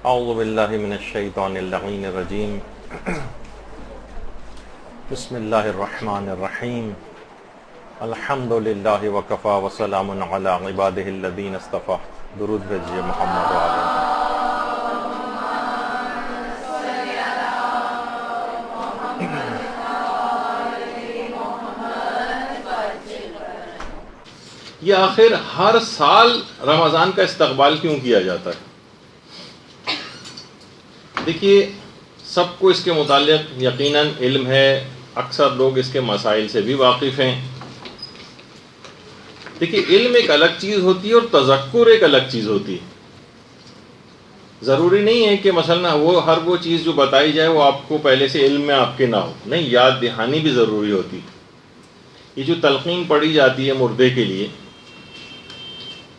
اعوذ باللہ من الشیطان اللعین الرجیم بسم اللہ الرحمن الرحیم الحمد للہ وکفی وسلام علی عبادہ الذین اصطفی. درود بھیجیے محمد وعلیہ. یہ آخر ہر سال رمضان کا استقبال کیوں کیا جاتا ہے؟ دیکھیے، سب کو اس کے متعلق یقیناً علم ہے، اکثر لوگ اس کے مسائل سے بھی واقف ہیں. دیکھیے، علم ایک الگ چیز ہوتی ہے اور تذکر ایک الگ چیز ہوتی ہے. ضروری نہیں ہے کہ مثلا ہر وہ چیز جو بتائی جائے وہ آپ کو پہلے سے علم میں آپ کے نہ ہو. نہیں، یاد دہانی بھی ضروری ہوتی. یہ جو تلقین پڑھی جاتی ہے مردے کے لیے،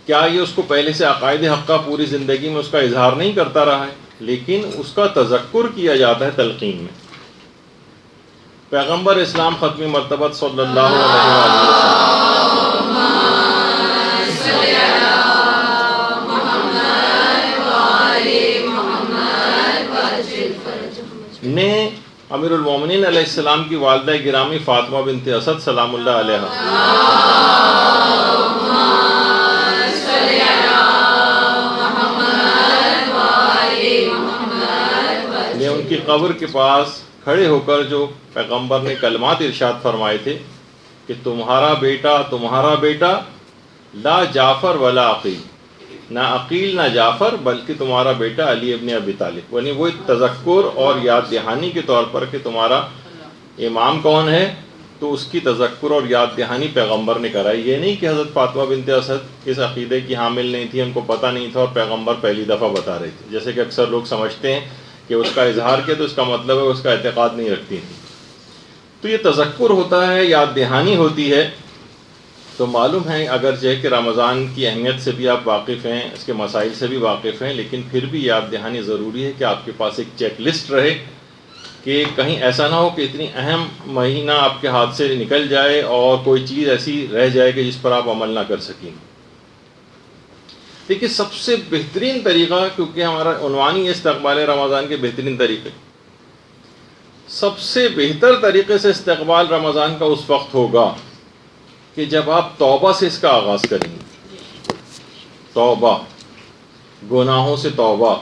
کیا یہ اس کو پہلے سے عقائد حقہ پوری زندگی میں اس کا اظہار نہیں کرتا رہا ہے؟ لیکن اس کا تذکر کیا جاتا ہے تلقین میں. پیغمبر اسلام ختم مرتبہ صلی اللہ علیہ وسلم نے امیر المومنین علیہ السلام کی والدہ گرامی فاطمہ بنت اسد سلام اللہ علیہ نے ان کی قبر کے پاس کھڑے ہو کر جو پیغمبر نے کلمات ارشاد فرمائے تھے کہ تمہارا بیٹا لا جعفر ولا عقیل، نہ عقیل نہ جعفر بلکہ تمہارا بیٹا علی ابن ابی طالب. یعنی وہ تذکر اور یاد دہانی کے طور پر کہ تمہارا امام کون ہے، تو اس کی تذکر اور یاد دہانی پیغمبر نے کرائی. یہ نہیں کہ حضرت فاطمہ بنت اسد اس عقیدے کی حامل نہیں تھی، ان کو پتہ نہیں تھا اور پیغمبر پہلی دفعہ بتا رہے تھے، جیسے کہ اکثر لوگ سمجھتے ہیں کہ اس کا اظہار کیا تو اس کا مطلب ہے اس کا اعتقاد نہیں رکھتی تھی. تو یہ تذکر ہوتا ہے، یاد دہانی ہوتی ہے. تو معلوم ہے اگرچہ کہ رمضان کی اہمیت سے بھی آپ واقف ہیں، اس کے مسائل سے بھی واقف ہیں، لیکن پھر بھی یاد دہانی ضروری ہے کہ آپ کے پاس ایک چیک لسٹ رہے کہ کہیں ایسا نہ ہو کہ اتنی اہم مہینہ آپ کے ہاتھ سے نکل جائے اور کوئی چیز ایسی رہ جائے کہ جس پر آپ عمل نہ کر سکیں. دیکھیے، سب سے بہترین طریقہ، کیونکہ ہمارا عنوان ہی استقبال رمضان کے بہترین طریقے، سب سے بہتر طریقے سے استقبال رمضان کا اس وقت ہوگا کہ جب آپ توبہ سے اس کا آغاز کریں گے. توبہ، گناہوں سے توبہ.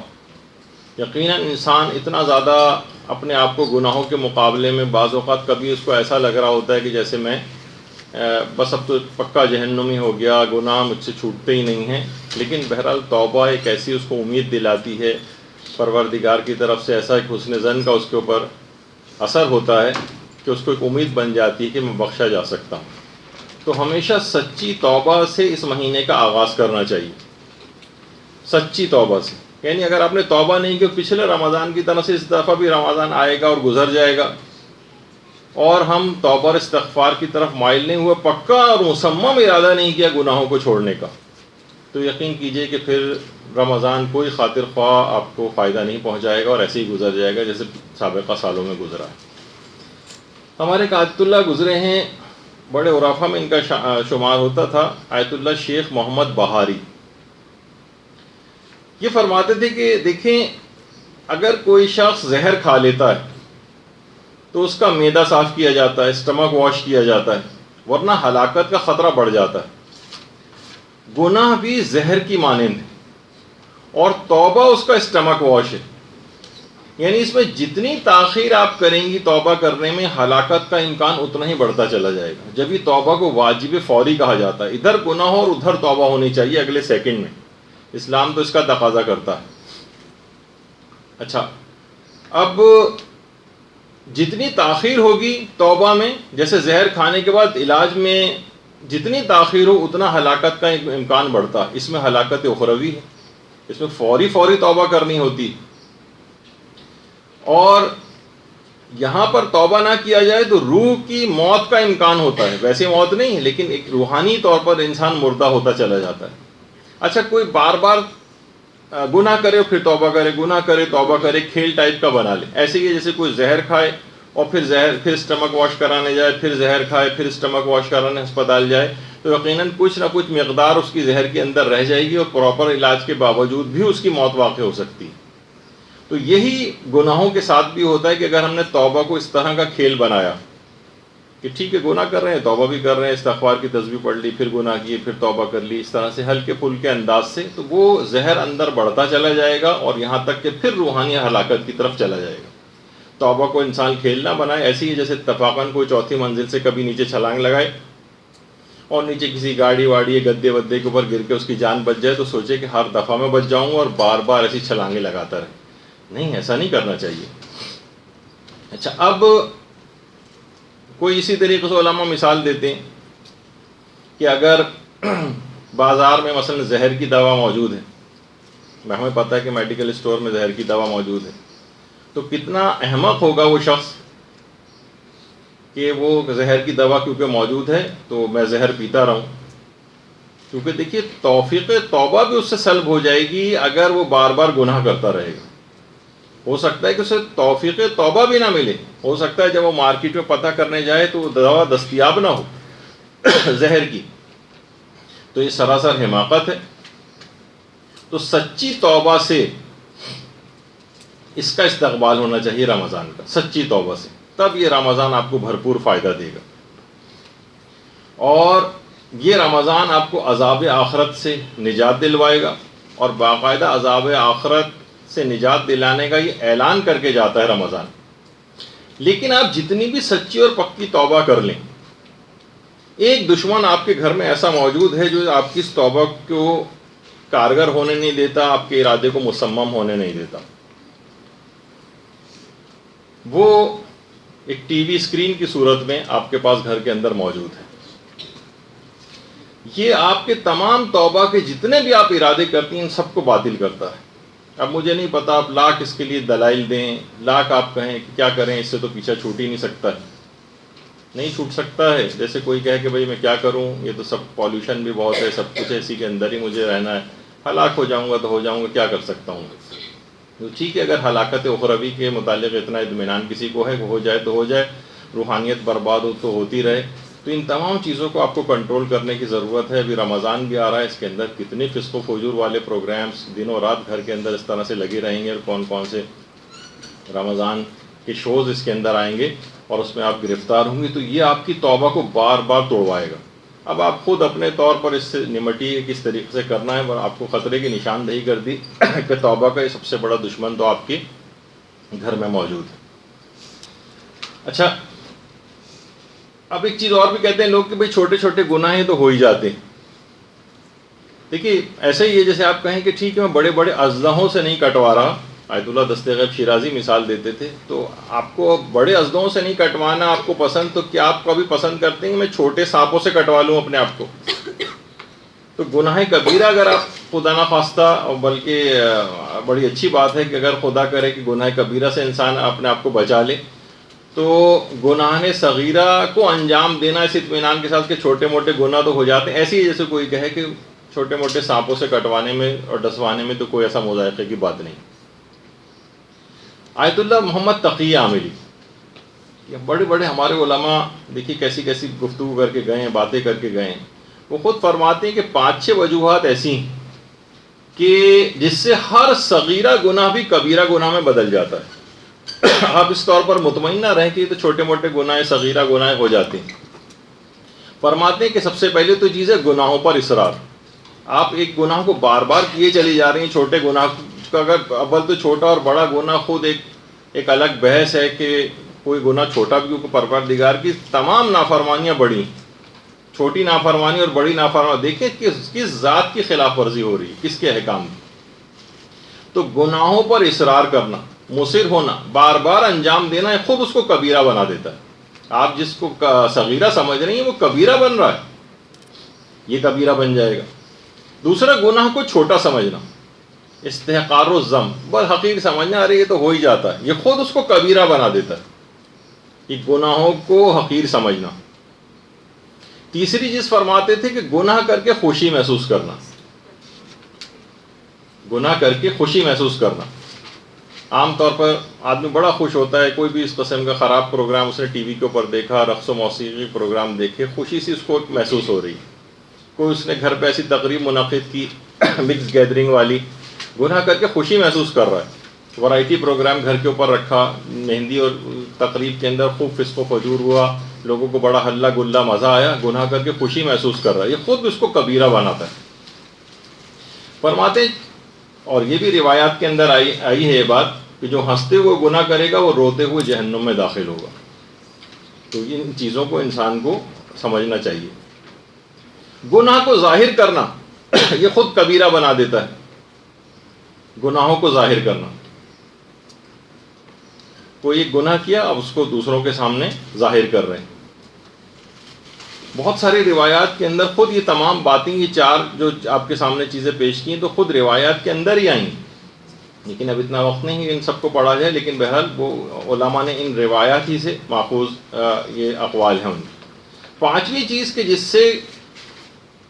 یقیناً انسان اتنا زیادہ اپنے آپ کو گناہوں کے مقابلے میں بعض اوقات کبھی اس کو ایسا لگ رہا ہوتا ہے کہ جیسے میں بس اب تو پکا جہنمی ہو گیا، گناہ مجھ سے چھوٹتے ہی نہیں ہیں. لیکن بہرحال توبہ ایک ایسی اس کو امید دلاتی ہے پروردگار کی طرف سے، ایسا ایک حسن ظن کا اس کے اوپر اثر ہوتا ہے کہ اس کو ایک امید بن جاتی ہے کہ میں بخشا جا سکتا ہوں. تو ہمیشہ سچی توبہ سے اس مہینے کا آغاز کرنا چاہیے. سچی توبہ سے، یعنی اگر آپ نے توبہ نہیں کی پچھلے رمضان کی طرح سے اس دفعہ بھی رمضان آئے گا اور گزر جائے گا اور ہم توبہ اور استغفار کی طرف مائل نہیں ہوئے، پکا اور مصمم ارادہ نہیں کیا گناہوں کو چھوڑنے کا، تو یقین کیجئے کہ پھر رمضان کوئی خاطر خواہ آپ کو فائدہ نہیں پہنچائے گا اور ایسے ہی گزر جائے گا جیسے سابقہ سالوں میں گزرا ہے. ہمارے ایک آیت اللہ گزرے ہیں، بڑے عرافہ میں ان کا شمار ہوتا تھا، آیت اللہ شیخ محمد بہاری. یہ فرماتے تھے کہ دیکھیں، اگر کوئی شخص زہر کھا لیتا ہے تو اس کا معدہ صاف کیا جاتا ہے، اسٹمک واش کیا جاتا ہے، ورنہ ہلاکت کا خطرہ بڑھ جاتا ہے. گناہ بھی زہر کی مانند ہے اور توبہ اس کا اسٹمک واش ہے. یعنی اس میں جتنی تاخیر آپ کریں گی توبہ کرنے میں، ہلاکت کا امکان اتنا ہی بڑھتا چلا جائے گا. جب یہ توبہ کو واجب فوری کہا جاتا ہے، ادھر گناہ ہو اور ادھر توبہ ہونی چاہیے اگلے سیکنڈ میں. اسلام تو اس کا تقاضا کرتا ہے. اچھا، اب جتنی تاخیر ہوگی توبہ میں، جیسے زہر کھانے کے بعد علاج میں جتنی تاخیر ہو اتنا ہلاکت کا امکان بڑھتا ہے. اس میں ہلاکت اخروی ہے، اس میں فوری توبہ کرنی ہوتی. اور یہاں پر توبہ نہ کیا جائے تو روح کی موت کا امکان ہوتا ہے. ویسے موت نہیں ہے لیکن ایک روحانی طور پر انسان مردہ ہوتا چلا جاتا ہے. اچھا، کوئی بار بار گناہ کرے پھر توبہ کرے، گناہ کرے توبہ کرے، کھیل ٹائپ کا بنا لے. ایسے ہی جیسے کوئی زہر کھائے اور پھر اسٹمک واش کرانے جائے، پھر زہر کھائے، پھر اسٹمک واش کرانے ہسپتال جائے، تو یقیناً کچھ نہ کچھ مقدار اس کی زہر کے اندر رہ جائے گی اور پراپر علاج کے باوجود بھی اس کی موت واقع ہو سکتی ہے. تو یہی گناہوں کے ساتھ بھی ہوتا ہے کہ اگر ہم نے توبہ کو اس طرح کا کھیل بنایا کہ ٹھیک ہے گناہ کر رہے ہیں، توبہ بھی کر رہے ہیں، استغفار کی تسبیح پڑھ لی، پھر گناہ کیے، پھر توبہ کر لی، اس طرح سے ہلکے پھلکے انداز سے، تو وہ زہر اندر بڑھتا چلا جائے گا اور یہاں تک کہ پھر روحانی ہلاکت کی طرف چلا جائے گا۔ توبہ کو انسان کھیل نہ بنائے، ایسی ہی جیسے اتفاقاً کوئی چوتھی منزل سے کبھی نیچے چھلانگ لگائے اور نیچے کسی گاڑی واڑی یا گدے ودے کے اوپر گر کے اس کی جان بچ جائے تو سوچے کہ ہر دفعہ میں بچ جاؤں گا اور بار بار ایسی چھلانگیں لگاتا رہے۔ نہیں، ایسا نہیں کرنا چاہیے۔ اچھا، اب کوئی اسی طریقے سے علماء مثال دیتے ہیں کہ اگر بازار میں مثلا زہر کی دوا موجود ہے، ہمیں پتہ ہے کہ میڈیکل اسٹور میں زہر کی دوا موجود ہے، تو کتنا احمق ہوگا وہ شخص کہ وہ زہر کی دوا کیونکہ موجود ہے تو میں زہر پیتا رہوں۔ کیونکہ دیکھیے توفیق توبہ بھی اس سے سلب ہو جائے گی اگر وہ بار بار گناہ کرتا رہے گا۔ ہو سکتا ہے کہ اسے توفیق توبہ بھی نہ ملے، ہو سکتا ہے جب وہ مارکیٹ میں پتہ کرنے جائے تو وہ دوا دستیاب نہ ہو زہر کی، تو یہ سراسر حماقت ہے۔ تو سچی توبہ سے اس کا استقبال ہونا چاہیے رمضان کا، سچی توبہ سے، تب یہ رمضان آپ کو بھرپور فائدہ دے گا، اور یہ رمضان آپ کو عذاب آخرت سے نجات دلوائے گا، اور باقاعدہ عذاب آخرت سے نجات دلانے کا یہ اعلان کر کے جاتا ہے رمضان۔ لیکن آپ جتنی بھی سچی اور پکی توبہ کر لیں، ایک دشمن آپ کے گھر میں ایسا موجود ہے جو آپ کی اس توبہ کو کارگر ہونے نہیں دیتا، آپ کے ارادے کو مسمم ہونے نہیں دیتا۔ وہ ایک ٹی وی اسکرین کی صورت میں آپ کے پاس گھر کے اندر موجود ہے۔ یہ آپ کے تمام توبہ کے جتنے بھی آپ ارادے کرتی ہیں ان سب کو باطل کرتا ہے۔ اب مجھے نہیں پتا آپ لاکھ اس کے لیے دلائل دیں، لاکھ آپ کہیں کہ کیا کریں، اس سے تو پیچھا چھوٹ ہی نہیں سکتا ہے۔ نہیں چھوٹ سکتا ہے، جیسے کوئی کہے کہ بھئی میں کیا کروں، یہ تو سب پالیوشن بھی بہت ہے، سب کچھ ہے، اسی کے اندر ہی مجھے رہنا ہے، ہلاک ہو جاؤں گا تو ہو جاؤں گا، کیا کر سکتا ہوں۔ تو ٹھیک ہے، اگر ہلاکت اخروی کے متعلق اتنا اطمینان کسی کو ہے کہ ہو جائے تو ہو جائے، روحانیت برباد ہو تو ہوتی رہے، تو ان تمام چیزوں کو آپ کو کنٹرول کرنے کی ضرورت ہے۔ ابھی رمضان بھی آ رہا ہے، اس کے اندر کتنے فسق و فجور والے پروگرامز دن و رات گھر کے اندر اس طرح سے لگے رہیں گے، اور کون کون سے رمضان کے شوز اس کے اندر آئیں گے اور اس میں آپ گرفتار ہوں گے، تو یہ آپ کی توبہ کو بار بار توڑوائے گا۔ اب آپ خود اپنے طور پر اس سے نمٹیے کس طریقے سے کرنا ہے، اور آپ کو خطرے کی نشاندہی کر دی کہ توبہ کا یہ سب سے بڑا دشمن تو آپ کے گھر میں موجود ہے۔ اچھا، اب ایک چیز اور بھی کہتے ہیں لوگ کہ بھئی چھوٹے چھوٹے گناہ تو ہو ہی جاتے ہیں۔ دیکھیے ایسے ہی ہے جیسے آپ کہیں کہ ٹھیک ہے میں بڑے بڑے اژدہوں سے نہیں کٹوا رہا، آیت اللہ دست غیب شیرازی مثال دیتے تھے، تو آپ کو بڑے اژدہوں سے نہیں کٹوانا آپ کو پسند، تو کیا آپ کبھی پسند کرتے ہیں کہ میں چھوٹے سانپوں سے کٹوا لوں اپنے آپ کو؟ تو گناہ کبیرہ اگر آپ خدا نخواستہ، اور بلکہ بڑی اچھی بات ہے کہ اگر خدا کرے کہ گناہ کبیرہ سے انسان اپنے آپ کو بچا لے، تو گناہ صغیرہ کو انجام دینا اس اطمینان کے ساتھ کہ چھوٹے موٹے گناہ تو ہو جاتے ہیں، ایسے ہی جیسے کوئی کہے کہ چھوٹے موٹے سانپوں سے کٹوانے میں اور ڈسوانے میں تو کوئی ایسا مذائقے کی بات نہیں۔ آیت اللہ محمد تقی عامری، یہ بڑے بڑے ہمارے علماء دیکھیے کیسی کیسی گفتگو کر کے گئے ہیں، باتیں کر کے گئے ہیں، وہ خود فرماتے ہیں کہ 5-6 وجوہات ایسی ہیں کہ جس سے ہر صغیرہ گناہ بھی کبیرہ گناہ میں بدل جاتا ہے۔ آپ اس طور پر مطمئن نہ رہیں کہ یہ تو چھوٹے موٹے گناہ صغیرہ گناہ ہو جاتے ہیں۔ فرماتے ہیں کہ سب سے پہلے تو چیز ہے گناہوں پر اصرار۔ آپ ایک گناہ کو بار بار کیے چلی جا رہی ہیں، چھوٹے گناہ کا اگر اول تو چھوٹا اور بڑا گناہ خود ایک الگ بحث ہے کہ کوئی گناہ چھوٹا بھی کیونکہ پروردگار کی تمام نافرمانیاں بڑی، چھوٹی نافرمانی اور بڑی نافرمانی دیکھیں کس ذات کی خلاف ورزی ہو رہی ہے، کس کے احکام کی۔ تو گناہوں پر اصرار کرنا، مصر ہونا، بار بار انجام دینا، خود اس کو کبیرہ بنا دیتا ہے۔ آپ جس کو صغیرہ سمجھ رہی ہیں وہ کبیرہ بن رہا ہے، یہ کبیرہ بن جائے گا۔ دوسرا، گناہ کو چھوٹا سمجھنا، استحقار الذم، بس حقیر سمجھنا، ارے یہ تو ہو ہی جاتا ہے، یہ خود اس کو کبیرہ بنا دیتا ہے، یہ گناہوں کو حقیر سمجھنا۔ تیسری چیز فرماتے تھے کہ گناہ کر کے خوشی محسوس کرنا، گناہ کر کے خوشی محسوس کرنا۔ عام طور پر آدمی بڑا خوش ہوتا ہے، کوئی بھی اس قسم کا خراب پروگرام اس نے ٹی وی کے اوپر دیکھا، رقص و موسیقی پروگرام دیکھے، خوشی سے اس کو محسوس ہو رہی۔ کوئی اس نے گھر پہ ایسی تقریب منعقد کی مکس گیدرنگ والی، گناہ کر کے خوشی محسوس کر رہا ہے۔ ورائٹی پروگرام گھر کے اوپر رکھا، مہندی اور تقریب کے اندر خوب فسق و فجور ہوا، لوگوں کو بڑا ہلہ گلا مزہ آیا، گناہ کر کے خوشی محسوس کر رہا ہے، یہ خود اس کو کبیرہ بناتا ہے۔ فرماتے ہیں، اور یہ بھی روایات کے اندر آئی ہے یہ بات کہ جو ہنستے ہوئے گناہ کرے گا وہ روتے ہوئے جہنم میں داخل ہوگا۔ تو ان چیزوں کو انسان کو سمجھنا چاہیے۔ گناہ کو ظاہر کرنا یہ خود کبیرہ بنا دیتا ہے، گناہوں کو ظاہر کرنا۔ کوئی ایک گناہ کیا، اب اس کو دوسروں کے سامنے ظاہر کر رہے ہیں۔ بہت ساری روایات کے اندر خود یہ تمام باتیں، یہ چار جو آپ کے سامنے چیزیں پیش کی ہیں تو خود روایات کے اندر ہی آئیں، لیکن اب اتنا وقت نہیں ان سب کو پڑھا جائے، لیکن بہرحال وہ علماء نے ان روایات ہی سے ماخوذ یہ اقوال ہیں ان کی۔ پانچویں چیز کہ جس سے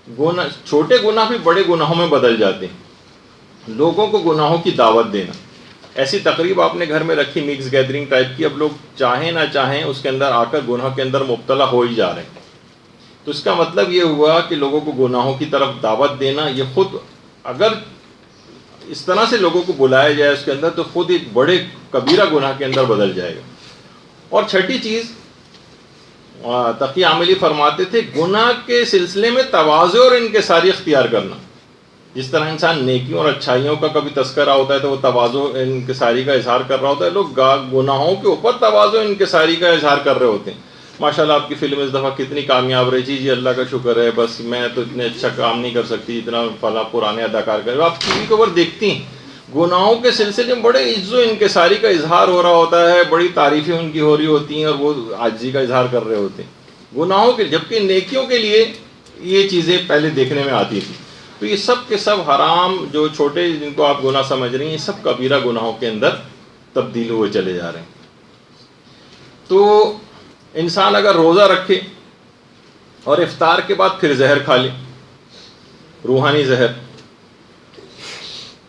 گناہ، چھوٹے گناہ بھی بڑے گناہوں میں بدل جاتے ہیں، لوگوں کو گناہوں کی دعوت دینا۔ ایسی تقریب آپ نے گھر میں رکھی، مکس گیدرنگ ٹائپ کی، اب لوگ چاہیں نہ چاہیں اس کے اندر آ کر گناہ کے اندر مبتلا ہو ہی جا رہے ہیں، تو اس کا مطلب یہ ہوا کہ لوگوں کو گناہوں کی طرف دعوت دینا، یہ خود اگر اس طرح سے لوگوں کو بلایا جائے اس کے اندر تو خود ایک بڑے کبیرہ گناہ کے اندر بدل جائے گا۔ اور چھٹی چیز تقی عاملی فرماتے تھے، گناہ کے سلسلے میں تواضع اور انکساری اختیار کرنا۔ جس طرح انسان نیکیوں اور اچھائیوں کا کبھی تذکرہ ہوتا ہے تو وہ تواضع انکساری کا اظہار کر رہا ہوتا ہے، لوگ گناہوں کے اوپر تواضع انکساری کا اظہار کر رہے ہوتے ہیں۔ ماشاءاللہ آپ کی فلم اس دفعہ کتنی کامیاب رہی، جی اللہ کا شکر ہے، بس میں تو اتنے اچھا کام نہیں کر سکتی اتنا فلاں پرانے اداکار کر، آپ ٹی وی کے اوپر دیکھتی ہیں گناہوں کے سلسلے میں بڑے عجز و انکساری کا اظہار ہو رہا ہوتا ہے، بڑی تعریفیں ان کی ہو رہی ہوتی ہیں اور وہ عاجزی کا اظہار کر رہے ہوتے ہیں گناہوں کے، جبکہ نیکیوں کے لیے یہ چیزیں پہلے دیکھنے میں آتی تھی۔ تو یہ سب کے سب حرام، جو چھوٹے جن کو آپ گناہ سمجھ رہی ہیں، یہ سب کبیرہ گناہوں کے اندر تبدیل ہوئے چلے جا رہے ہیں۔ تو انسان اگر روزہ رکھے اور افطار کے بعد پھر زہر کھا لے، روحانی زہر،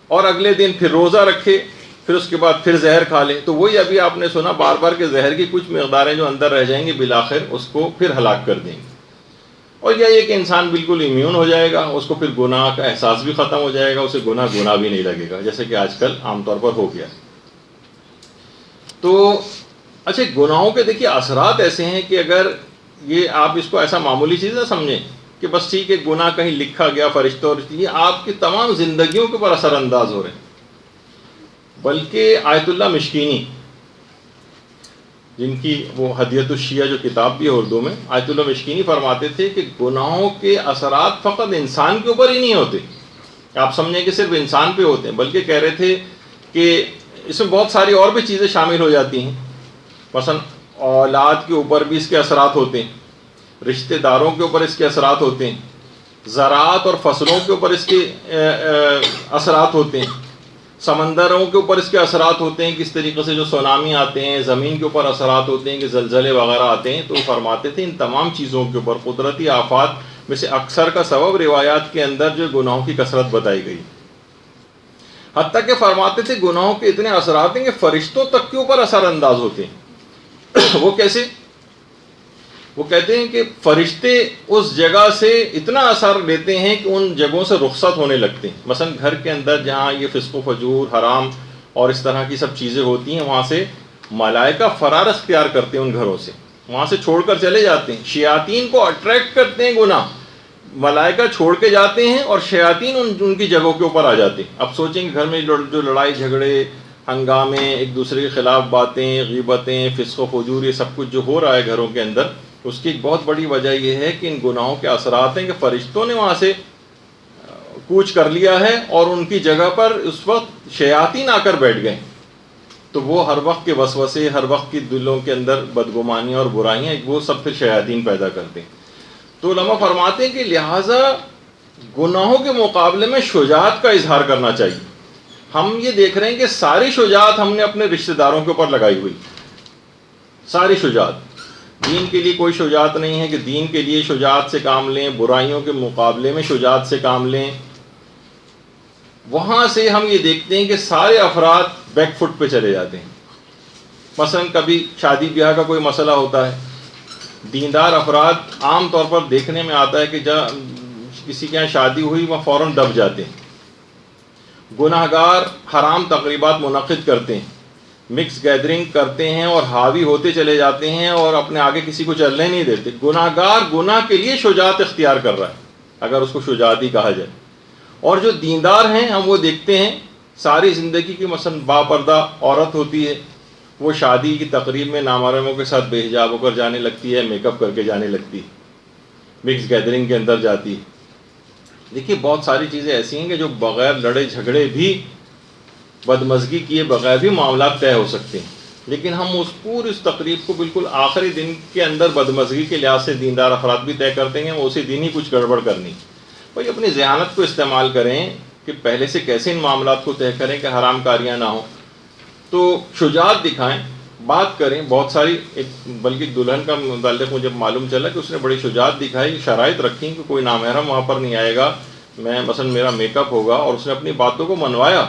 اور اگلے دن پھر روزہ رکھے، پھر اس کے بعد پھر زہر کھا لے، تو وہی ابھی آپ نے سنا بار بار کہ زہر کی کچھ مقداریں جو اندر رہ جائیں گی بالآخر اس کو پھر ہلاک کر دیں گے۔ اور یہ کہ انسان بالکل امیون ہو جائے گا، اس کو پھر گناہ کا احساس بھی ختم ہو جائے گا، اسے گناہ بھی نہیں لگے گا، جیسے کہ آج کل عام طور پر ہو گیا۔ تو اچھا، گناہوں کے دیکھیے اثرات ایسے ہیں کہ اگر یہ آپ اس کو ایسا معمولی چیز نہ سمجھیں کہ بس ٹھیک ہے گناہ کہیں لکھا گیا فرشتوں، اور یہ آپ کی تمام زندگیوں کے اوپر اثر انداز ہو رہے ہیں۔ بلکہ آیت اللہ مشکینی، جن کی وہ ہدیت الشیعہ جو کتاب بھی ہے اردو میں، آیت اللہ مشکینی فرماتے تھے کہ گناہوں کے اثرات فقط انسان کے اوپر ہی نہیں ہوتے، آپ سمجھیں کہ صرف انسان پہ ہوتے ہیں، بلکہ کہہ رہے تھے کہ اس میں بہت ساری اور بھی چیزیں شامل ہو جاتی ہیں۔ مثلا اولاد کے اوپر بھی اس کے اثرات ہوتے ہیں، رشتہ داروں کے اوپر اس کے اثرات ہوتے ہیں، زراعت اور فصلوں کے اوپر اس کے اثرات ہوتے ہیں، سمندروں کے اوپر اس کے اثرات ہوتے ہیں، کس طریقے سے جو سونامی آتے ہیں، زمین کے اوپر اثرات ہوتے ہیں کہ زلزلے وغیرہ آتے ہیں۔ تو فرماتے تھے ان تمام چیزوں کے اوپر قدرتی آفات میں سے اکثر کا سبب روایات کے اندر جو گناہوں کی کثرت بتائی گئی، حتیٰ کہ فرماتے تھے گناہوں کے اتنے اثرات ہیں کہ فرشتوں تک کے اوپر اثر انداز ہوتے ہیں۔ وہ کیسے؟ وہ کہتے ہیں کہ فرشتے اس جگہ سے اتنا اثر لیتے ہیں کہ ان جگہوں سے رخصت ہونے لگتے ہیں۔ مثلا گھر کے اندر جہاں یہ فسق و فجور، حرام اور اس طرح کی سب چیزیں ہوتی ہیں، وہاں سے ملائکہ فرار اختیار کرتے ہیں، ان گھروں سے وہاں سے چھوڑ کر چلے جاتے ہیں۔ شیاطین کو اٹریکٹ کرتے ہیں گناہ، ملائکہ چھوڑ کے جاتے ہیں اور شیاطین ان کی جگہوں کے اوپر آ جاتے ہیں۔ اب سوچیں کہ گھر میں جو لڑائی جھگڑے، ہنگامے، ایک دوسرے کے خلاف باتیں، غیبتیں، فسق و فجور، یہ سب کچھ جو ہو رہا ہے گھروں کے اندر، اس کی ایک بہت بڑی وجہ یہ ہے کہ ان گناہوں کے اثرات ہیں کہ فرشتوں نے وہاں سے کوچ کر لیا ہے اور ان کی جگہ پر اس وقت شیاطین آ کر بیٹھ گئے، تو وہ ہر وقت کے وسوسے، ہر وقت کی دلوں کے اندر بدگمانیاں اور برائیاں، وہ سب پھر شیاطین پیدا کرتے ہیں۔ تو علماء فرماتے ہیں کہ لہٰذا گناہوں کے مقابلے میں شجاعت کا اظہار کرنا چاہیے۔ ہم یہ دیکھ رہے ہیں کہ ساری شجاعت ہم نے اپنے رشتہ داروں کے اوپر لگائی ہوئی، ساری شجاعت۔ دین کے لیے کوئی شجاعت نہیں ہے کہ دین کے لیے شجاعت سے کام لیں، برائیوں کے مقابلے میں شجاعت سے کام لیں۔ وہاں سے ہم یہ دیکھتے ہیں کہ سارے افراد بیک فٹ پہ چلے جاتے ہیں۔ مثلا کبھی شادی بیاہ کا کوئی مسئلہ ہوتا ہے، دیندار افراد عام طور پر دیکھنے میں آتا ہے کہ جب کسی کے یہاں شادی ہوئی وہ فوراً دب جاتے ہیں، گناہ گار حرام تقریبات منعقد کرتے ہیں، مکس گیدرنگ کرتے ہیں اور حاوی ہوتے چلے جاتے ہیں اور اپنے آگے کسی کو چلنے نہیں دیتے. گناہ گار گناہ کے لیے شجاعت اختیار کر رہا ہے، اگر اس کو شجاعت ہی کہا جائے. اور جو دیندار ہیں ہم وہ دیکھتے ہیں ساری زندگی کی مثلا باپردہ عورت ہوتی ہے، وہ شادی کی تقریب میں نامحرموں کے ساتھ بے حجاب ہو کر جانے لگتی ہے، میک اپ کر کے جانے لگتی ہے، مکس گیدرنگ کے اندر جاتی ہے. دیکھیے بہت ساری چیزیں ایسی ہیں کہ جو بغیر لڑے جھگڑے بھی، بدمزگی کیے بغیر بھی معاملات طے ہو سکتے ہیں، لیکن ہم اس پوری اس تقریب کو بالکل آخری دن کے اندر بدمزگی کے لحاظ سے دیندار افراد بھی طے کرتے ہیں وہ اسی دن ہی کچھ گڑبڑ کرنی. بھائی اپنی ذہانت کو استعمال کریں کہ پہلے سے کیسے ان معاملات کو طے کریں کہ حرام کاریاں نہ ہوں. تو شجاعت دکھائیں، بات کریں. بہت ساری بلکہ دلہن کا متعلق مجھے معلوم چلا کہ اس نے بڑی شجاعت دکھائی، شرائط رکھی کہ کوئی نامحرم وہاں پر نہیں آئے گا، میں مثلا میرا میک اپ ہوگا، اور اس نے اپنی باتوں کو منوایا.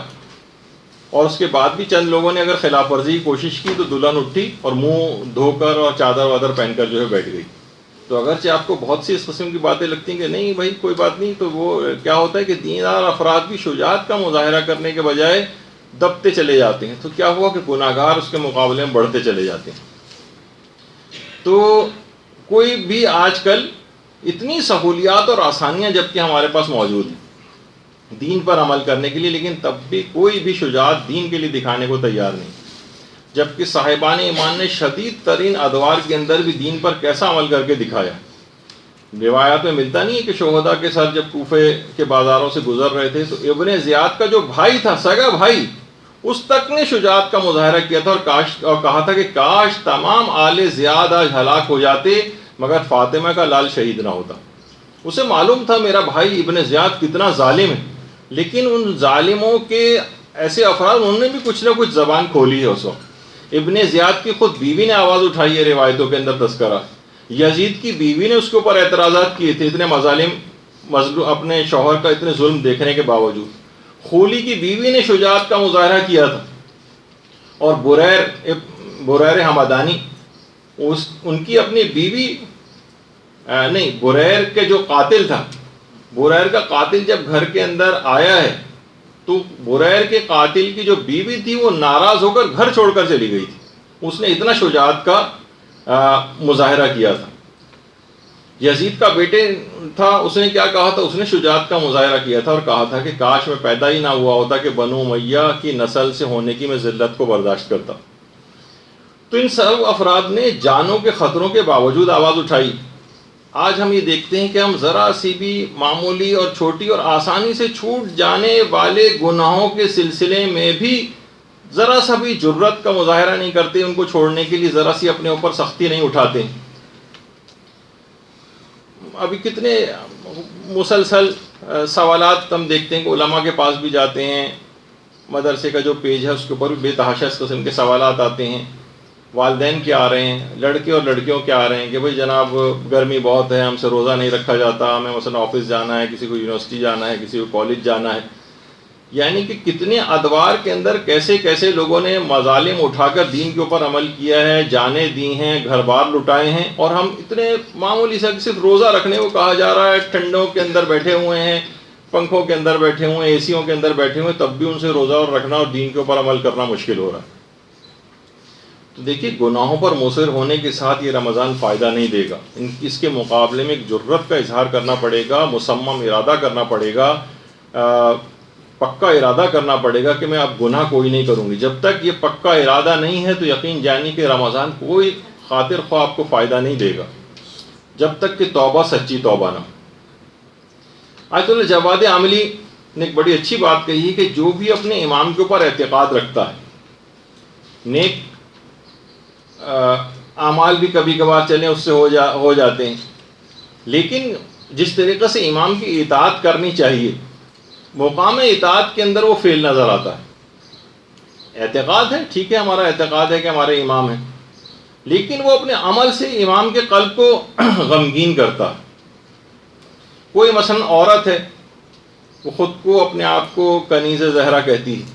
اور اس کے بعد بھی چند لوگوں نے اگر خلاف ورزی کی کوشش کی تو دلہن اٹھی اور منہ دھو کر اور چادر وادر پہن کر جو ہے بیٹھ گئی. تو اگرچہ آپ کو بہت سی اس قسم کی باتیں لگتی ہیں کہ نہیں بھائی کوئی بات نہیں، تو وہ کیا ہوتا ہے کہ دیندار افراد بھی شجاعت کا مظاہرہ کرنے کے بجائے دبتے چلے جاتے ہیں. تو کیا ہوا کہ گناہ گار اس کے مقابلے میں بڑھتے چلے جاتے ہیں. تو کوئی بھی آج کل اتنی سہولیات اور آسانیاں جبکہ ہمارے پاس موجود ہیں دین پر عمل کرنے کے لیے، لیکن تب بھی کوئی بھی شجاعت دین کے لیے دکھانے کو تیار نہیں. جبکہ صاحبان ایمان نے شدید ترین ادوار کے اندر بھی دین پر کیسا عمل کر کے دکھایا. روایات میں ملتا نہیں ہے کہ شہداء کے ساتھ جب کوفے کے بازاروں سے گزر رہے تھے تو ابن زیاد کا جو بھائی تھا، سگا بھائی، اس تک نے شجاعت کا مظاہرہ کیا تھا اور کہا تھا کہ کاش تمام آل زیاد آج ہلاک ہو جاتے مگر فاطمہ کا لال شہید نہ ہوتا. اسے معلوم تھا میرا بھائی ابن زیاد کتنا ظالم ہے، لیکن ان ظالموں کے ایسے افراد انہوں نے بھی کچھ نہ کچھ زبان کھولی ہے. اس وقت ابن زیاد کی خود بیوی نے آواز اٹھائی ہے، روایتوں کے اندر تذکرہ. یزید کی بیوی نے اس کے اوپر اعتراضات کیے تھے، اتنے مظلوم اپنے شوہر کا اتنے ظلم دیکھنے کے باوجود. خولی کی بیوی نے شجاعت کا مظاہرہ کیا تھا. اور بریر حمدانی، ان کی اپنی بیوی نہیں، بریر کے جو قاتل تھا، بریر کا قاتل جب گھر کے اندر آیا ہے تو بریر کے قاتل کی جو بیوی تھی وہ ناراض ہو کر گھر چھوڑ کر چلی گئی تھی. اس نے اتنا شجاعت کا مظاہرہ کیا تھا. یزید کا بیٹے تھا، اس نے کیا کہا تھا؟ اس نے شجاعت کا مظاہرہ کیا تھا اور کہا تھا کہ کاش میں پیدا ہی نہ ہوا ہوتا کہ بنو امیہ کی نسل سے ہونے کی میں ذلت کو برداشت کرتا. تو ان سب افراد نے جانوں کے خطروں کے باوجود آواز اٹھائی. آج ہم یہ دیکھتے ہیں کہ ہم ذرا سی بھی معمولی اور چھوٹی اور آسانی سے چھوٹ جانے والے گناہوں کے سلسلے میں بھی ذرا سا بھی جرت کا مظاہرہ نہیں کرتے، ان کو چھوڑنے کے لیے ذرا سی اپنے اوپر سختی نہیں اٹھاتے. ابھی کتنے مسلسل سوالات ہم دیکھتے ہیں کہ علماء کے پاس بھی جاتے ہیں، مدرسے کا جو پیج ہے اس کے اوپر بھی بے تحاشا اس قسم کے سوالات آتے ہیں. والدین کیا آ رہے ہیں، لڑکے اور لڑکیوں کیا آ رہے ہیں کہ بھئی جناب گرمی بہت ہے، ہم سے روزہ نہیں رکھا جاتا، ہمیں مثلا آفس جانا ہے، کسی کو یونیورسٹی جانا ہے، کسی کو کالج جانا ہے. یعنی کہ کتنے ادوار کے اندر کیسے کیسے لوگوں نے مظالم اٹھا کر دین کے اوپر عمل کیا ہے، جانیں دی ہیں، گھر بار لٹائے ہیں، اور ہم اتنے معمولی سے صرف روزہ رکھنے کو کہا جا رہا ہے، ٹھنڈوں کے اندر بیٹھے ہوئے ہیں، پنکھوں کے اندر بیٹھے ہوئے ہیں، اے سیوں کے اندر بیٹھے ہوئے ہیں، تب بھی ان سے روزہ اور رکھنا اور دین کے اوپر عمل کرنا مشکل ہو رہا ہے. تو دیکھیے گناہوں پر مصر ہونے کے ساتھ یہ رمضان فائدہ نہیں دے گا. اس کے مقابلے میں ایک جرت کا اظہار کرنا پڑے گا، مصمم ارادہ کرنا پڑے گا، پکا ارادہ کرنا پڑے گا کہ میں اب گناہ کوئی نہیں کروں گی. جب تک یہ پکا ارادہ نہیں ہے تو یقین جانی کہ رمضان کوئی خاطر خواہ آپ کو فائدہ نہیں دے گا جب تک کہ توبہ سچی توبہ نہ. آیت اللہ جواد عاملی نے ایک بڑی اچھی بات کہی ہے کہ جو بھی اپنے امام کے اوپر اعتقاد رکھتا ہے، نیک اعمال بھی کبھی کبھار چلیں اس سے ہو جاتے ہیں، لیکن جس طریقے سے امام کی اطاعت کرنی چاہیے مقام اطاعت کے اندر وہ فیل نظر آتا ہے. اعتقاد ہے، ٹھیک ہے، ہمارا اعتقاد ہے کہ ہمارے امام ہیں، لیکن وہ اپنے عمل سے امام کے قلب کو غمگین کرتا ہے. کوئی مثلا عورت ہے، وہ خود کو اپنے آپ کو کنیز زہرا کہتی ہے،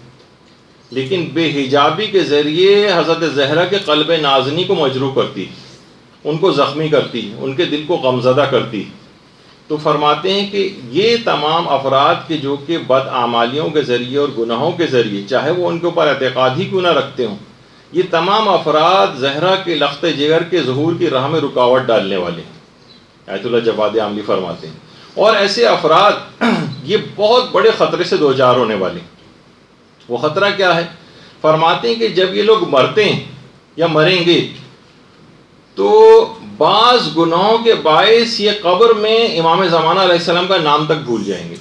لیکن بے حجابی کے ذریعے حضرت زہرا کے قلب نازنی کو مجروح کرتی ہے، ان کو زخمی کرتی ہے، ان کے دل کو غمزدہ کرتی ہے. تو فرماتے ہیں کہ یہ تمام افراد کے جو کہ بد اعمالیوں کے ذریعے اور گناہوں کے ذریعے چاہے وہ ان کے اوپر اعتقاد ہی کیوں نہ رکھتے ہوں، یہ تمام افراد زہرا کے لخت جگر کے ظہور کی راہ میں رکاوٹ ڈالنے والے ہیں، آیت اللہ جواد عاملی فرماتے ہیں. اور ایسے افراد یہ بہت بڑے خطرے سے دوچار ہونے والے ہیں. وہ خطرہ کیا ہے؟ فرماتے ہیں کہ جب یہ لوگ مرتے ہیں یا مریں گے تو بعض گناہوں کے باعث یہ قبر میں امام زمانہ علیہ السلام کا نام تک بھول جائیں گے.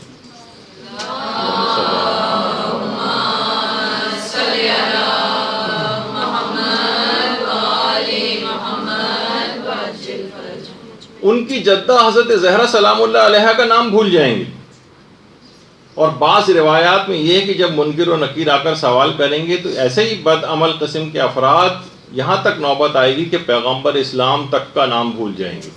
ان کی جدہ حضرت زہرا سلام اللہ علیہا کا نام بھول جائیں گے. اور بعض روایات میں یہ ہے کہ جب منکر و نکیر آ کر سوال کریں گے تو ایسے ہی بد عمل قسم کے افراد یہاں تک نوبت آئے گی کہ پیغمبر اسلام تک کا نام بھول جائیں گے.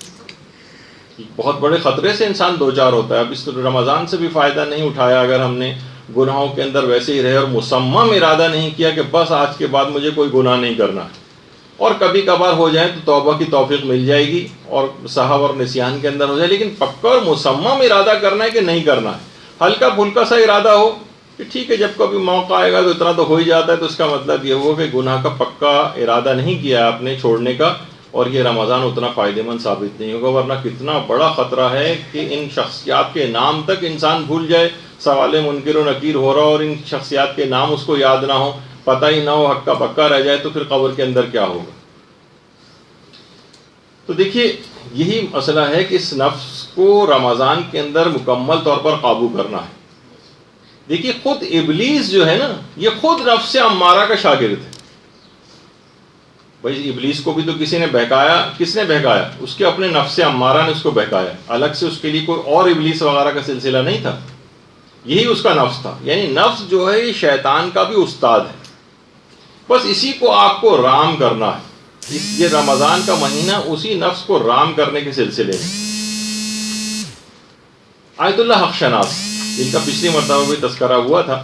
بہت بڑے خطرے سے انسان دوچار ہوتا ہے. اب اس رمضان سے بھی فائدہ نہیں اٹھایا اگر ہم نے گناہوں کے اندر ویسے ہی رہے اور مصمم ارادہ نہیں کیا کہ بس آج کے بعد مجھے کوئی گناہ نہیں کرنا، اور کبھی کبھار ہو جائیں تو توبہ کی توفیق مل جائے گی اور سہو اور نسیان کے اندر ہو جائے، لیکن پکا اور مصمم ارادہ کرنا ہے کہ نہیں کرنا ہے. ہلکا پھلکا سا ارادہ ہو کہ ٹھیک ہے جب کبھی موقع آئے گا تو اتنا تو ہو ہی جاتا ہے، تو اس کا مطلب یہ ہوا کہ گناہ کا پکا ارادہ نہیں کیا آپ نے چھوڑنے کا، اور یہ رمضان اتنا فائدہ مند ثابت نہیں ہوگا. ورنہ کتنا بڑا خطرہ ہے کہ ان شخصیات کے نام تک انسان بھول جائے، سوال منکر و نکیر ہو رہا اور ان شخصیات کے نام اس کو یاد نہ ہو، پتہ ہی نہ ہو، حق کا پکا رہ جائے، تو پھر قبر کے اندر کیا ہوگا. تو دیکھیے یہی مسئلہ ہے کہ اس نفس کو رمضان کے اندر مکمل طور پر قابو کرنا ہے. دیکھیے خود ابلیس جو ہے نا، یہ خود نفس امارہ کا شاگرد ہے. بھائی ابلیس کو بھی تو کسی نے بہکایا. کس نے بہکایا؟ اس کے اپنے نفس امارہ نے اس کو بہکایا. الگ سے اس کے لیے کوئی اور ابلیس وغیرہ کا سلسلہ نہیں تھا، یہی اس کا نفس تھا. یعنی نفس جو ہے یہ شیطان کا بھی استاد ہے. بس اسی کو آپ کو رام کرنا ہے. یہ رمضان کا مہینہ اسی نفس کو رام کرنے کے سلسلے میں. آیت اللہ حق شناس جن کا پچھلی مرتبہ بھی تذکرہ ہوا تھا،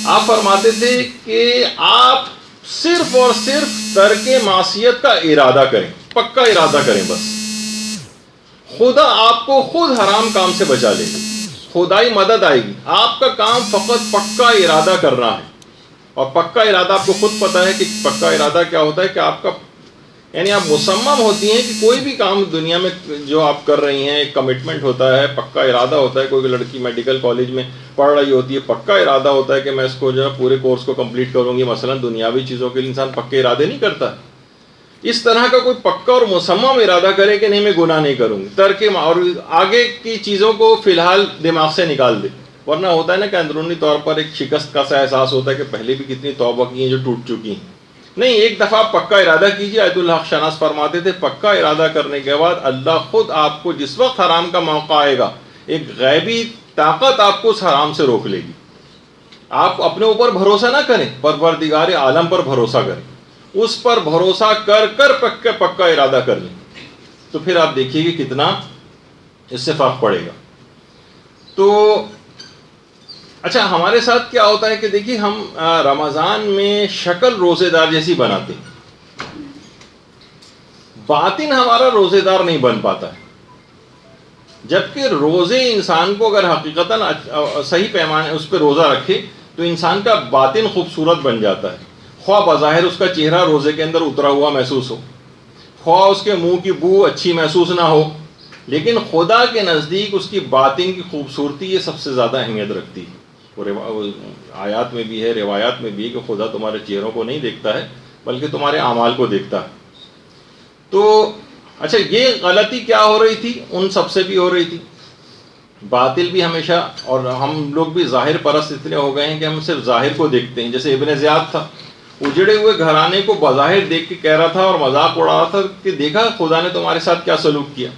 آپ فرماتے تھے کہ آپ صرف اور صرف ترک معصیت کا ارادہ کریں، پکا ارادہ کریں. بس خدا آپ کو خود حرام کام سے بچا لے گا، خدائی مدد آئے گی. آپ کا کام فقط پکا ارادہ کرنا ہے. اور پکا ارادہ آپ کو خود پتہ ہے کہ پکا ارادہ کیا ہوتا ہے، کہ آپ کا یعنی آپ مصمم ہوتی ہیں کہ کوئی بھی کام دنیا میں جو آپ کر رہی ہیں ایک کمٹمنٹ ہوتا ہے، پکا ارادہ ہوتا ہے. کوئی لڑکی میڈیکل کالج میں پڑھ رہی ہوتی ہے، پکا ارادہ ہوتا ہے کہ میں اس کو جو ہے پورے کورس کو کمپلیٹ کروں گی. مثلا دنیاوی چیزوں کے لیے انسان پکے ارادے نہیں کرتا. اس طرح کا کوئی پکا اور مصمم ارادہ کرے کہ نہیں میں گناہ نہیں کروں گی، ترک اور آگے کی چیزوں کو فی الحال دماغ سے نکال دے. ورنہ ہوتا ہے نا کہ اندرونی طور پر ایک شکست کا سا احساس ہوتا ہے کہ پہلے بھی کتنی توبہ کی ہیں جو ٹوٹ چکی ہیں. نہیں، ایک دفعہ پکا ارادہ کیجیے. آیت اللہ شناس فرماتے تھے پکا ارادہ کرنے کے بعد اللہ خود آپ کو جس وقت حرام کا موقع آئے گا ایک غیبی طاقت آپ کو اس حرام سے روک لے گی. آپ اپنے اوپر بھروسہ نہ کریں، پروردگار عالم پر بھروسہ کریں. اس پر بھروسہ کر کر پکا ارادہ کر لیں تو پھر آپ دیکھیے کہ کتنا اس سے فرق پڑے گا. تو اچھا ہمارے ساتھ کیا ہوتا ہے کہ دیکھیے ہم رمضان میں شکل روزے دار جیسی بناتے ہیں، باطن ہمارا روزے دار نہیں بن پاتا ہے. جبکہ روزے انسان کو اگر حقیقتاً صحیح پیمانے اس پہ روزہ رکھے تو انسان کا باطن خوبصورت بن جاتا ہے. خواہ بظاہر اس کا چہرہ روزے کے اندر اترا ہوا محسوس ہو، خواہ اس کے منہ کی بو اچھی محسوس نہ ہو، لیکن خدا کے نزدیک اس کی باطن کی خوبصورتی یہ سب سے زیادہ اہمیت رکھتی ہے. آیات میں بھی ہے، روایات میں بھی، کہ خدا تمہارے چہروں کو نہیں دیکھتا ہے بلکہ تمہارے اعمال کو دیکھتا ہے. تو اچھا یہ غلطی کیا ہو رہی تھی؟ ان سب سے بھی ہو رہی تھی. باطل بھی ہمیشہ، اور ہم لوگ بھی ظاہر پرست اتنے ہو گئے ہیں کہ ہم صرف ظاہر کو دیکھتے ہیں. جیسے ابن زیاد تھا، اجڑے ہوئے گھرانے کو بظاہر دیکھ کے کہہ رہا تھا اور مذاق اڑا رہا تھا کہ دیکھا خدا نے تمہارے ساتھ کیا سلوک کیا.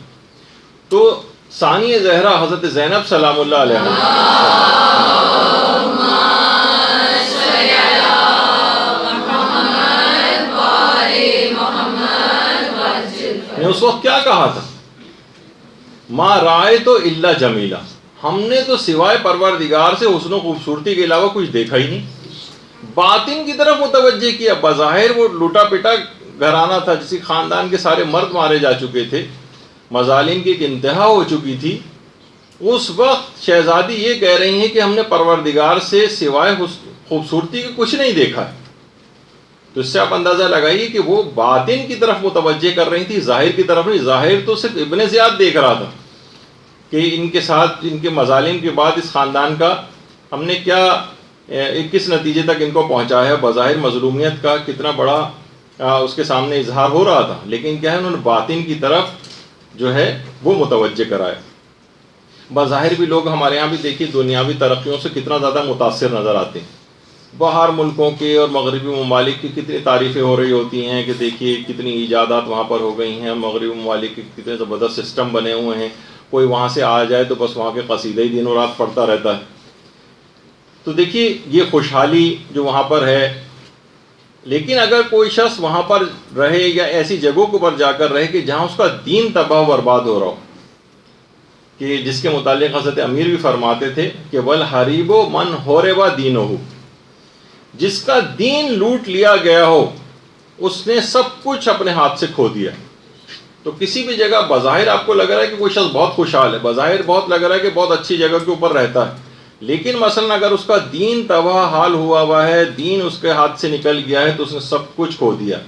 تو ثانی زہرا حضرت زینب سلام اللہ علیہ نے اس وقت کیا کہا تھا؟ ما رائے تو الا جمیلہ، ہم نے تو سوائے پروردگار سے حسن و خوبصورتی کے علاوہ کچھ دیکھا ہی نہیں. باطن کی طرف متوجہ کیا. بظاہر وہ لوٹا پٹا گھرانہ تھا، جس خاندان کے سارے مرد مارے جا چکے تھے، مظالم کی ایک انتہا ہو چکی تھی، اس وقت شہزادی یہ کہہ رہی ہیں کہ ہم نے پروردگار سے سوائے خوبصورتی کے کچھ نہیں دیکھا ہے۔ تو اس سے آپ اندازہ لگائیے کہ وہ باطن کی طرف متوجہ کر رہی تھی، ظاہر کی طرف نہیں۔ ظاہر تو صرف ابن زیاد دیکھ رہا تھا کہ ان کے ساتھ ان کے مظالم کے بعد اس خاندان کا ہم نے کیا کس نتیجے تک ان کو پہنچایا ہے، بظاہر مظلومیت کا کتنا بڑا اس کے سامنے اظہار ہو رہا تھا، لیکن کیا ہے انہوں نے باطن کی طرف جو ہے وہ متوجہ کرایا۔ بظاہر بھی لوگ ہمارے یہاں بھی دیکھیے دنیاوی ترقیوں سے کتنا زیادہ متاثر نظر آتے ہیں، باہر ملکوں کے اور مغربی ممالک کی کتنی تعریفیں ہو رہی ہوتی ہیں کہ دیکھیے کتنی ایجادات وہاں پر ہو گئی ہیں، مغربی ممالک کے کتنے زبردست سسٹم بنے ہوئے ہیں، کوئی وہاں سے آ جائے تو بس وہاں کے قصیدے ہی دن و رات پڑھتا رہتا ہے۔ تو دیکھیے یہ خوشحالی جو وہاں پر ہے، لیکن اگر کوئی شخص وہاں پر رہے یا ایسی جگہوں کے اوپر جا کر رہے کہ جہاں اس کا دین تباہ و برباد ہو رہا ہو، کہ جس کے متعلق حضرت امیر بھی فرماتے تھے کہ وَالْحَرِيبُ مَنْ حُرِبَ دِينُهُ، جس کا دین لوٹ لیا گیا ہو اس نے سب کچھ اپنے ہاتھ سے کھو دیا۔ تو کسی بھی جگہ بظاہر آپ کو لگ رہا ہے کہ کوئی شخص بہت خوشحال ہے، بظاہر بہت لگ رہا ہے کہ بہت اچھی جگہ کے اوپر رہتا ہے، لیکن مثلا اگر اس کا دین تباہ حال ہوا ہے، دین اس کے ہاتھ سے نکل گیا ہے، تو اس نے سب کچھ کھو دیا۔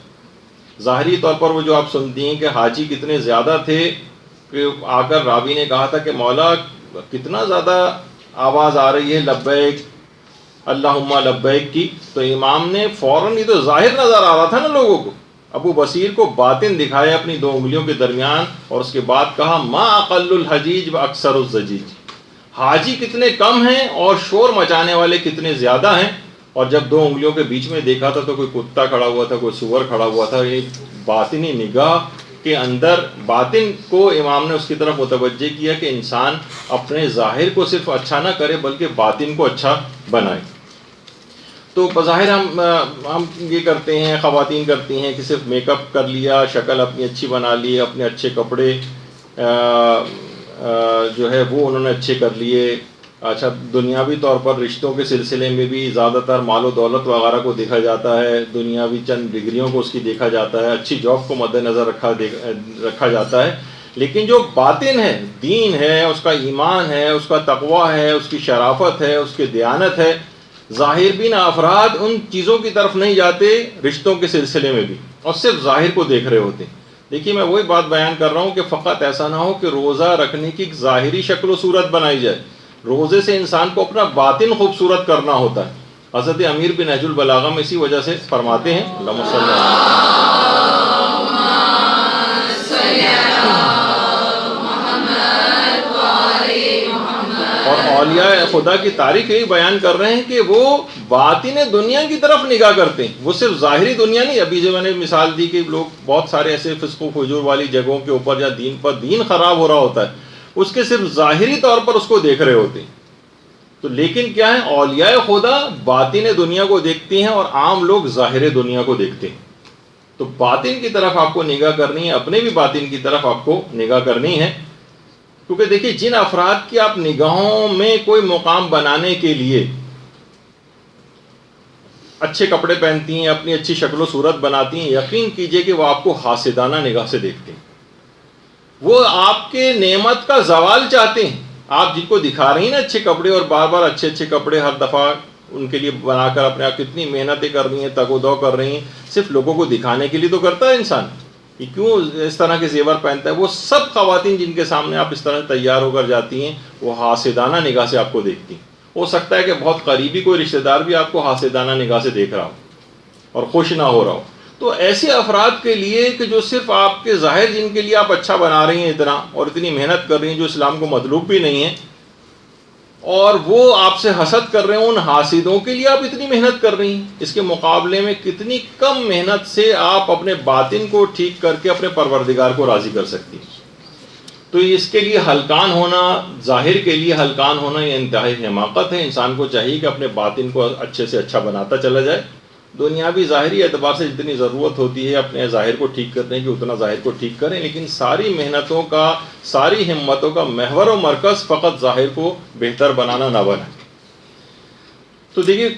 ظاہری طور پر وہ جو آپ سنتی ہیں کہ حاجی کتنے زیادہ تھے کہ آ کر راوی نے کہا تھا کہ مولا کتنا زیادہ آواز آ رہی ہے لبیک اللہم لبیک کی، تو امام نے فوراً، یہ تو ظاہر نظر آ رہا تھا نا لوگوں کو، ابو بصیر کو باطن دکھایا اپنی دو انگلیوں کے درمیان، اور اس کے بعد کہا ما اقل الحجیج و اکثر الزجیج، حاجی کتنے کم ہیں اور شور مچانے والے کتنے زیادہ ہیں۔ اور جب دو انگلیوں کے بیچ میں دیکھا تھا تو کوئی کتا کھڑا ہوا تھا، کوئی سور کھڑا ہوا تھا۔ یہ باطنی نگاہ کے اندر باطن کو امام نے اس کی طرف متوجہ کیا کہ انسان اپنے ظاہر کو صرف اچھا نہ کرے بلکہ باطن کو اچھا بنائے۔ تو بظاہر ہم یہ کرتے ہیں، خواتین کرتی ہیں کہ صرف میک اپ کر لیا، شکل اپنی اچھی بنا لی، اپنے اچھے کپڑے جو ہے وہ انہوں نے اچھے کر لیے۔ اچھا دنیاوی طور پر رشتوں کے سلسلے میں بھی زیادہ تر مال و دولت وغیرہ کو دیکھا جاتا ہے، دنیاوی چند ڈگریوں کو اس کی دیکھا جاتا ہے، اچھی جاب کو مد نظر رکھا جاتا ہے، لیکن جو باطن ہے، دین ہے، اس کا ایمان ہے، اس کا تقویٰ ہے، اس کی شرافت ہے، اس کی دیانت ہے، ظاہر بین افراد ان چیزوں کی طرف نہیں جاتے رشتوں کے سلسلے میں بھی، اور صرف ظاہر کو دیکھ رہے ہوتے ہیں۔ دیکھیے میں وہی بات بیان کر رہا ہوں کہ فقط ایسا نہ ہو کہ روزہ رکھنے کی ظاہری شکل و صورت بنائی جائے، روزے سے انسان کو اپنا باطن خوبصورت کرنا ہوتا ہے۔ حضرت امیر بن نہج البلاغہ میں اسی وجہ سے فرماتے ہیں اللہم صلی اللہ اور اولیاء خدا کی تاریخ یہی بیان کر رہے ہیں کہ وہ باطن دنیا کی طرف نگاہ کرتے ہیں، وہ صرف ظاہری دنیا نہیں۔ ابھی جو میں نے مثال دی کہ لوگ بہت سارے ایسے فسق و فجور والی جگہوں کے اوپر جہاں دین خراب ہو رہا ہوتا ہے، اس کے صرف ظاہری طور پر اس کو دیکھ رہے ہوتے ہیں۔ تو لیکن کیا ہے، اولیاء خدا باطن دنیا کو دیکھتے ہیں اور عام لوگ ظاہر دنیا کو دیکھتے ہیں۔ تو باطن کی طرف آپ کو نگاہ کرنی ہے، اپنے بھی باطن کی طرف آپ کو نگاہ کرنی ہے، کیونکہ دیکھیے جن افراد کی آپ نگاہوں میں کوئی مقام بنانے کے لیے اچھے کپڑے پہنتی ہیں، اپنی اچھی شکل و صورت بناتی ہیں، یقین کیجئے کہ وہ آپ کو حاسدانہ نگاہ سے دیکھتے ہیں، وہ آپ کے نعمت کا زوال چاہتے ہیں۔ آپ جن کو دکھا رہی ہیں نا اچھے کپڑے، اور بار بار اچھے اچھے کپڑے ہر دفعہ ان کے لیے بنا کر اپنے آپ کتنی محنتیں کر رہی ہیں، تگ و دو کر رہی ہیں، صرف لوگوں کو دکھانے کے لیے تو کرتا ہے انسان، یہ کیوں اس طرح کے زیور پہنتا ہے؟ وہ سب خواتین جن کے سامنے آپ اس طرح تیار ہو کر جاتی ہیں، وہ حاسدانہ نگاہ سے آپ کو دیکھتی ہیں۔ ہو سکتا ہے کہ بہت قریبی کوئی رشتہ دار بھی آپ کو حاسدانہ نگاہ سے دیکھ رہا ہو اور خوش نہ ہو رہا ہو۔ تو ایسے افراد کے لیے کہ جو صرف آپ کے ظاہر، جن کے لیے آپ اچھا بنا رہی ہیں اتنا اور اتنی محنت کر رہی ہیں، جو اسلام کو مطلوب بھی نہیں ہے، اور وہ آپ سے حسد کر رہے ہیں، ان حاسدوں کے لیے آپ اتنی محنت کر رہی ہیں، اس کے مقابلے میں کتنی کم محنت سے آپ اپنے باطن کو ٹھیک کر کے اپنے پروردگار کو راضی کر سکتی ہیں۔ تو اس کے لیے ہلکان ہونا، ظاہر کے لیے ہلکان ہونا، یہ انتہائی حماقت ہے۔ انسان کو چاہیے کہ اپنے باطن کو اچھے سے اچھا بناتا چلا جائے، دنیاوی ظاہری اعتبار سے جتنی ضرورت ہوتی ہے اپنے ظاہر کو ٹھیک کرنے کی اتنا ظاہر کو ٹھیک کریں، لیکن ساری محنتوں کا، ساری ہمتوں کا محور و مرکز فقط ظاہر کو بہتر بنانا نہ بنائے۔ تو دیکھیے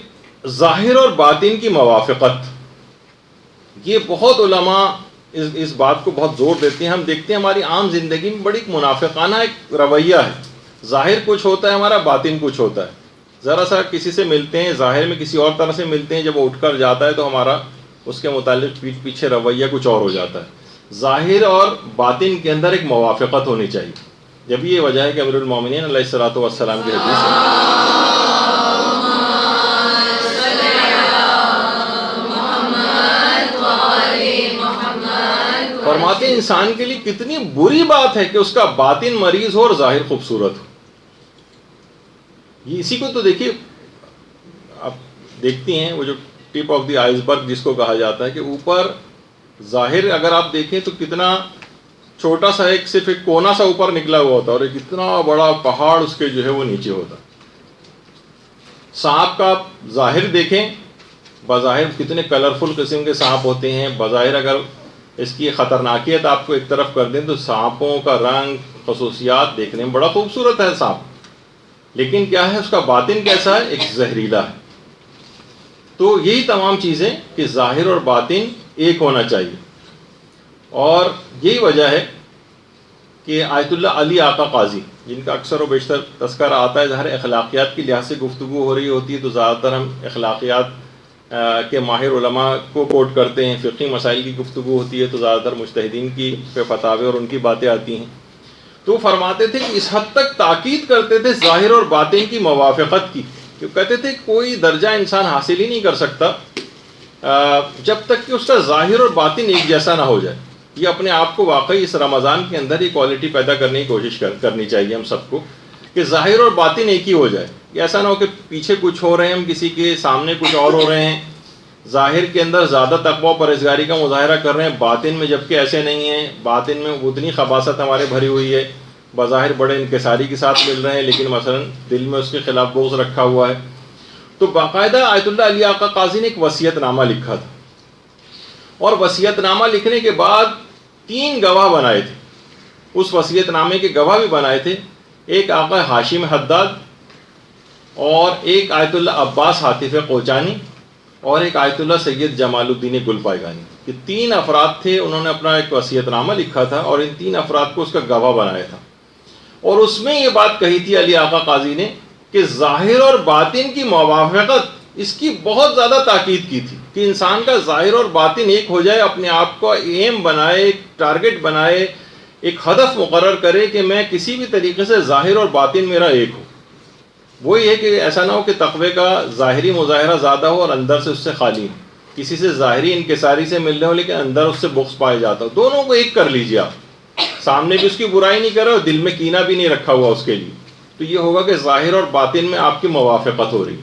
ظاہر اور باطن کی موافقت، یہ بہت علماء اس بات کو بہت زور دیتے ہیں. ہم دیکھتے ہیں ہماری عام زندگی میں بڑی منافقانہ ایک رویہ ہے. ظاہر کچھ ہوتا ہے ہمارا، باطن کچھ ہوتا ہے. ذرا سا کسی سے ملتے ہیں، ظاہر میں کسی اور طرح سے ملتے ہیں، جب وہ اٹھ کر جاتا ہے تو ہمارا اس کے متعلق پیٹھ پیچھے رویہ کچھ اور ہو جاتا ہے. ظاہر اور باطن کے اندر ایک موافقت ہونی چاہیے. جب یہ وجہ ہے کہ امیر المومنین علیہ الصلوۃ والسلام کی حدیث ہے فرماتے ہیں انسان کے لیے کتنی بری بات ہے کہ اس کا باطن مریض ہو اور ظاہر خوبصورت ہو. یہ اسی کو تو دیکھیے، آپ دیکھتی ہیں وہ جو ٹپ آف دی آئس برگ جس کو کہا جاتا ہے، کہ اوپر ظاہر اگر آپ دیکھیں تو کتنا چھوٹا سا صرف ایک کونا سا اوپر نکلا ہوا ہوتا ہے، اور ایک اتنا بڑا پہاڑ اس کے جو ہے وہ نیچے ہوتا. سانپ کا آپ ظاہر دیکھیں، بظاہر کتنے کلرفل قسم کے سانپ ہوتے ہیں. بظاہر اگر اس کی خطرناکیت آپ کو ایک طرف کر دیں تو سانپوں کا رنگ، خصوصیات دیکھنے میں بڑا خوبصورت ہے سانپ، لیکن کیا ہے اس کا باطن کیسا ہے؟ ایک زہریلا ہے. تو یہی تمام چیزیں کہ ظاہر اور باطن ایک ہونا چاہیے. اور یہی وجہ ہے کہ آیت اللہ علی آقا قاضی، جن کا اکثر و بیشتر تذکرہ آتا ہے، ظاہر اخلاقیات کی لحاظ سے گفتگو ہو رہی ہوتی ہے تو زیادہ تر ہم اخلاقیات کے ماہر علماء کو کوٹ کرتے ہیں. فقہی مسائل کی گفتگو ہوتی ہے تو زیادہ تر مجتہدین کی پہ فتاوے اور ان کی باتیں آتی ہیں. تو فرماتے تھے کہ اس حد تک تاکید کرتے تھے ظاہر اور باطن کی موافقت کی، کہ کہتے تھے کوئی درجہ انسان حاصل ہی نہیں کر سکتا جب تک کہ اس کا ظاہر اور باطن ایک جیسا نہ ہو جائے. یہ اپنے آپ کو واقعی اس رمضان کے اندر ہی کوالٹی پیدا کرنے کی کوشش کرنی چاہیے ہم سب کو، کہ ظاہر اور باطن ایک ہی ہو جائے. ایسا نہ ہو کہ پیچھے کچھ ہو رہے ہیں ہم، کسی کے سامنے کچھ اور ہو رہے ہیں. ظاہر کے اندر زیادہ تقویٰ و پرہیزگاری کا مظاہرہ کر رہے ہیں، باطن میں جبکہ ایسے نہیں ہیں. باطن میں اتنی خباثت ہمارے بھری ہوئی ہے، بظاہر بڑے انکساری کے ساتھ مل رہے ہیں لیکن مثلا دل میں اس کے خلاف بغض رکھا ہوا ہے. تو باقاعدہ آیت اللہ علی آقا قاضی نے ایک وصیت نامہ لکھا تھا، اور وصیت نامہ لکھنے کے بعد 3 گواہ بنائے تھے. اس وصیت نامے کے گواہ بھی بنائے تھے، ایک آقا ہاشم حداد، اور ایک آیت اللہ عباس حاطف کوچانی، اور ایک آیت اللہ سید جمال الدین گلپائگانی. یہ 3 افراد تھے، انہوں نے اپنا ایک وصیت نامہ لکھا تھا اور ان 3 افراد کو اس کا گواہ بنایا تھا. اور اس میں یہ بات کہی تھی علی آقا قاضی نے کہ ظاہر اور باطن کی موافقت، اس کی بہت زیادہ تاکید کی تھی کہ انسان کا ظاہر اور باطن ایک ہو جائے، اپنے آپ کو ایم بنائے، ایک ٹارگٹ بنائے، ایک ہدف مقرر کرے کہ میں کسی بھی طریقے سے ظاہر اور باطن میرا ایک ہو. وہی ہے کہ ایسا نہ ہو کہ تقوی کا ظاہری مظاہرہ زیادہ ہو اور اندر سے اس سے خالی ہو. کسی سے ظاہری انکساری سے مل رہے ہو لیکن اندر اس سے بغض پایا جاتا ہو. دونوں کو ایک کر لیجیے آپ، سامنے بھی اس کی برائی نہیں کر رہے اور دل میں کینہ بھی نہیں رکھا ہوا اس کے لیے. تو یہ ہوگا کہ ظاہر اور باطن میں آپ کی موافقت ہو رہی.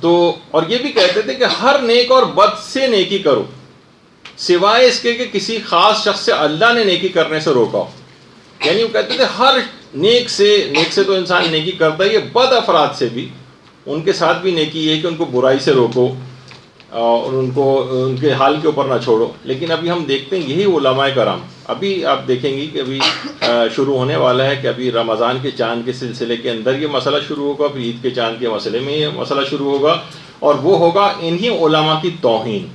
تو اور یہ بھی کہتے تھے کہ ہر نیک اور بد سے نیکی کرو، سوائے اس کے کہ کسی خاص شخص سے اللہ نے نیکی کرنے سے روکا ہو. یعنی وہ کہتے تھے ہر نیک سے تو انسان نیکی کرتا ہے، یہ بد افراد سے بھی، ان کے ساتھ بھی نیکی ہے کہ ان کو برائی سے روکو اور ان کے حال کے اوپر نہ چھوڑو. لیکن ابھی ہم دیکھتے ہیں یہی علماء کرام، ابھی آپ دیکھیں گی کہ ابھی شروع ہونے والا ہے کہ ابھی رمضان کے چاند کے سلسلے کے اندر یہ مسئلہ شروع ہوگا، پھر عید کے چاند کے مسئلے میں یہ مسئلہ شروع ہوگا، اور وہ ہوگا انہی علماء کی توہین.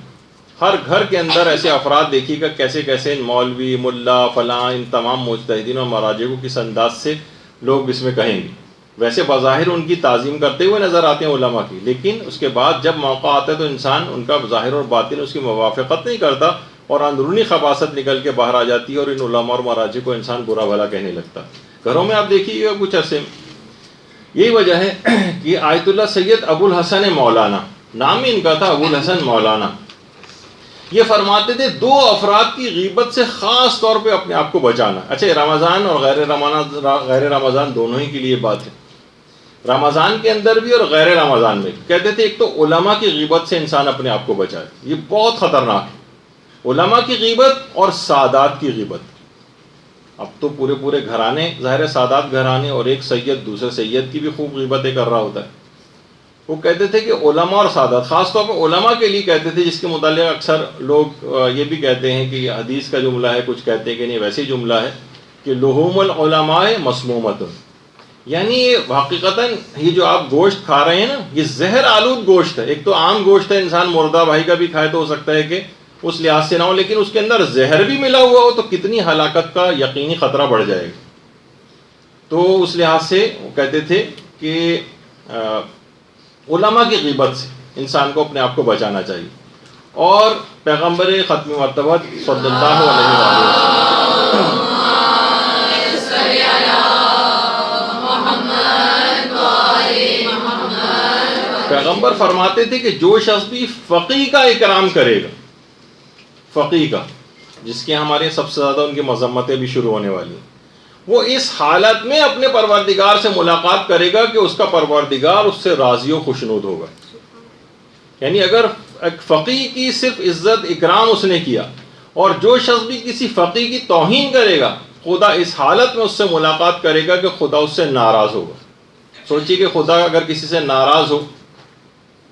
ہر گھر کے اندر ایسے افراد دیکھیے گا کیسے کیسے مولوی، ملا، فلاں، ان تمام مجتہدین اور مراجع کو کس انداز سے لوگ اس میں کہیں گے. ویسے بظاہر ان کی تعظیم کرتے ہوئے نظر آتے ہیں علماء کی، لیکن اس کے بعد جب موقع آتا ہے تو انسان ان کا ظاہر اور باطن اس کی موافقت نہیں کرتا اور اندرونی خباثت نکل کے باہر آ جاتی ہے اور ان علماء اور مراجع کو انسان برا بھلا کہنے لگتا. گھروں میں آپ دیکھیے گا کچھ عرصے میں. یہی وجہ ہے کہ آیت اللہ سید ابو الحسن مولانا، نام ہی ان کا تھا ابو الحسن مولانا، یہ فرماتے تھے 2 افراد کی غیبت سے خاص طور پہ اپنے آپ کو بچانا. اچھا، رمضان اور غیر رمضان دونوں ہی کے لیے بات ہے، رمضان کے اندر بھی اور غیر رمضان میں. کہتے تھے ایک تو علماء کی غیبت سے انسان اپنے آپ کو بچائے، یہ بہت خطرناک ہے. علماء کی غیبت اور سادات کی غیبت. اب تو پورے گھرانے، ظاہر سادات گھرانے، اور ایک سید دوسرے سید کی بھی خوب غیبتیں کر رہا ہوتا ہے. وہ کہتے تھے کہ علماء اور سادات، خاص طور پر علماء کے لیے کہتے تھے، جس کے متعلق اکثر لوگ یہ بھی کہتے ہیں کہ یہ حدیث کا جملہ ہے، کچھ کہتے ہیں کہ نہیں ویسے ہی جملہ ہے کہ لحوم العلماء مسمومۃ، یعنی حقیقتاً یہ جو آپ گوشت کھا رہے ہیں نا، یہ زہر آلود گوشت ہے. ایک تو عام گوشت ہے، انسان مردہ بھائی کا بھی کھائے تو ہو سکتا ہے کہ اس لحاظ سے نہ ہو، لیکن اس کے اندر زہر بھی ملا ہوا ہو تو کتنی ہلاکت کا یقینی خطرہ بڑھ جائے گا۔ تو اس لحاظ سے وہ کہتے تھے کہ علماء کی غیبت سے انسان کو اپنے آپ کو بچانا چاہیے، اور پیغمبر ختم مرتبہ صلی اللہ علیہ وسلم پیغمبر فرماتے تھے کہ جو شخص بھی فقیہ کا اکرام کرے گا، فقیہ کا جس کے ہمارے سب سے زیادہ ان کی مذمتیں بھی شروع ہونے والی ہیں، وہ اس حالت میں اپنے پروردگار سے ملاقات کرے گا کہ اس کا پروردگار اس سے راضی و خوشنود ہوگا۔ یعنی اگر ایک فقیہ کی صرف عزت اکرام اس نے کیا، اور جو شخص بھی کسی فقیہ کی توہین کرے گا، خدا اس حالت میں اس سے ملاقات کرے گا کہ خدا اس سے ناراض ہوگا۔ سوچیے کہ خدا اگر کسی سے ناراض ہو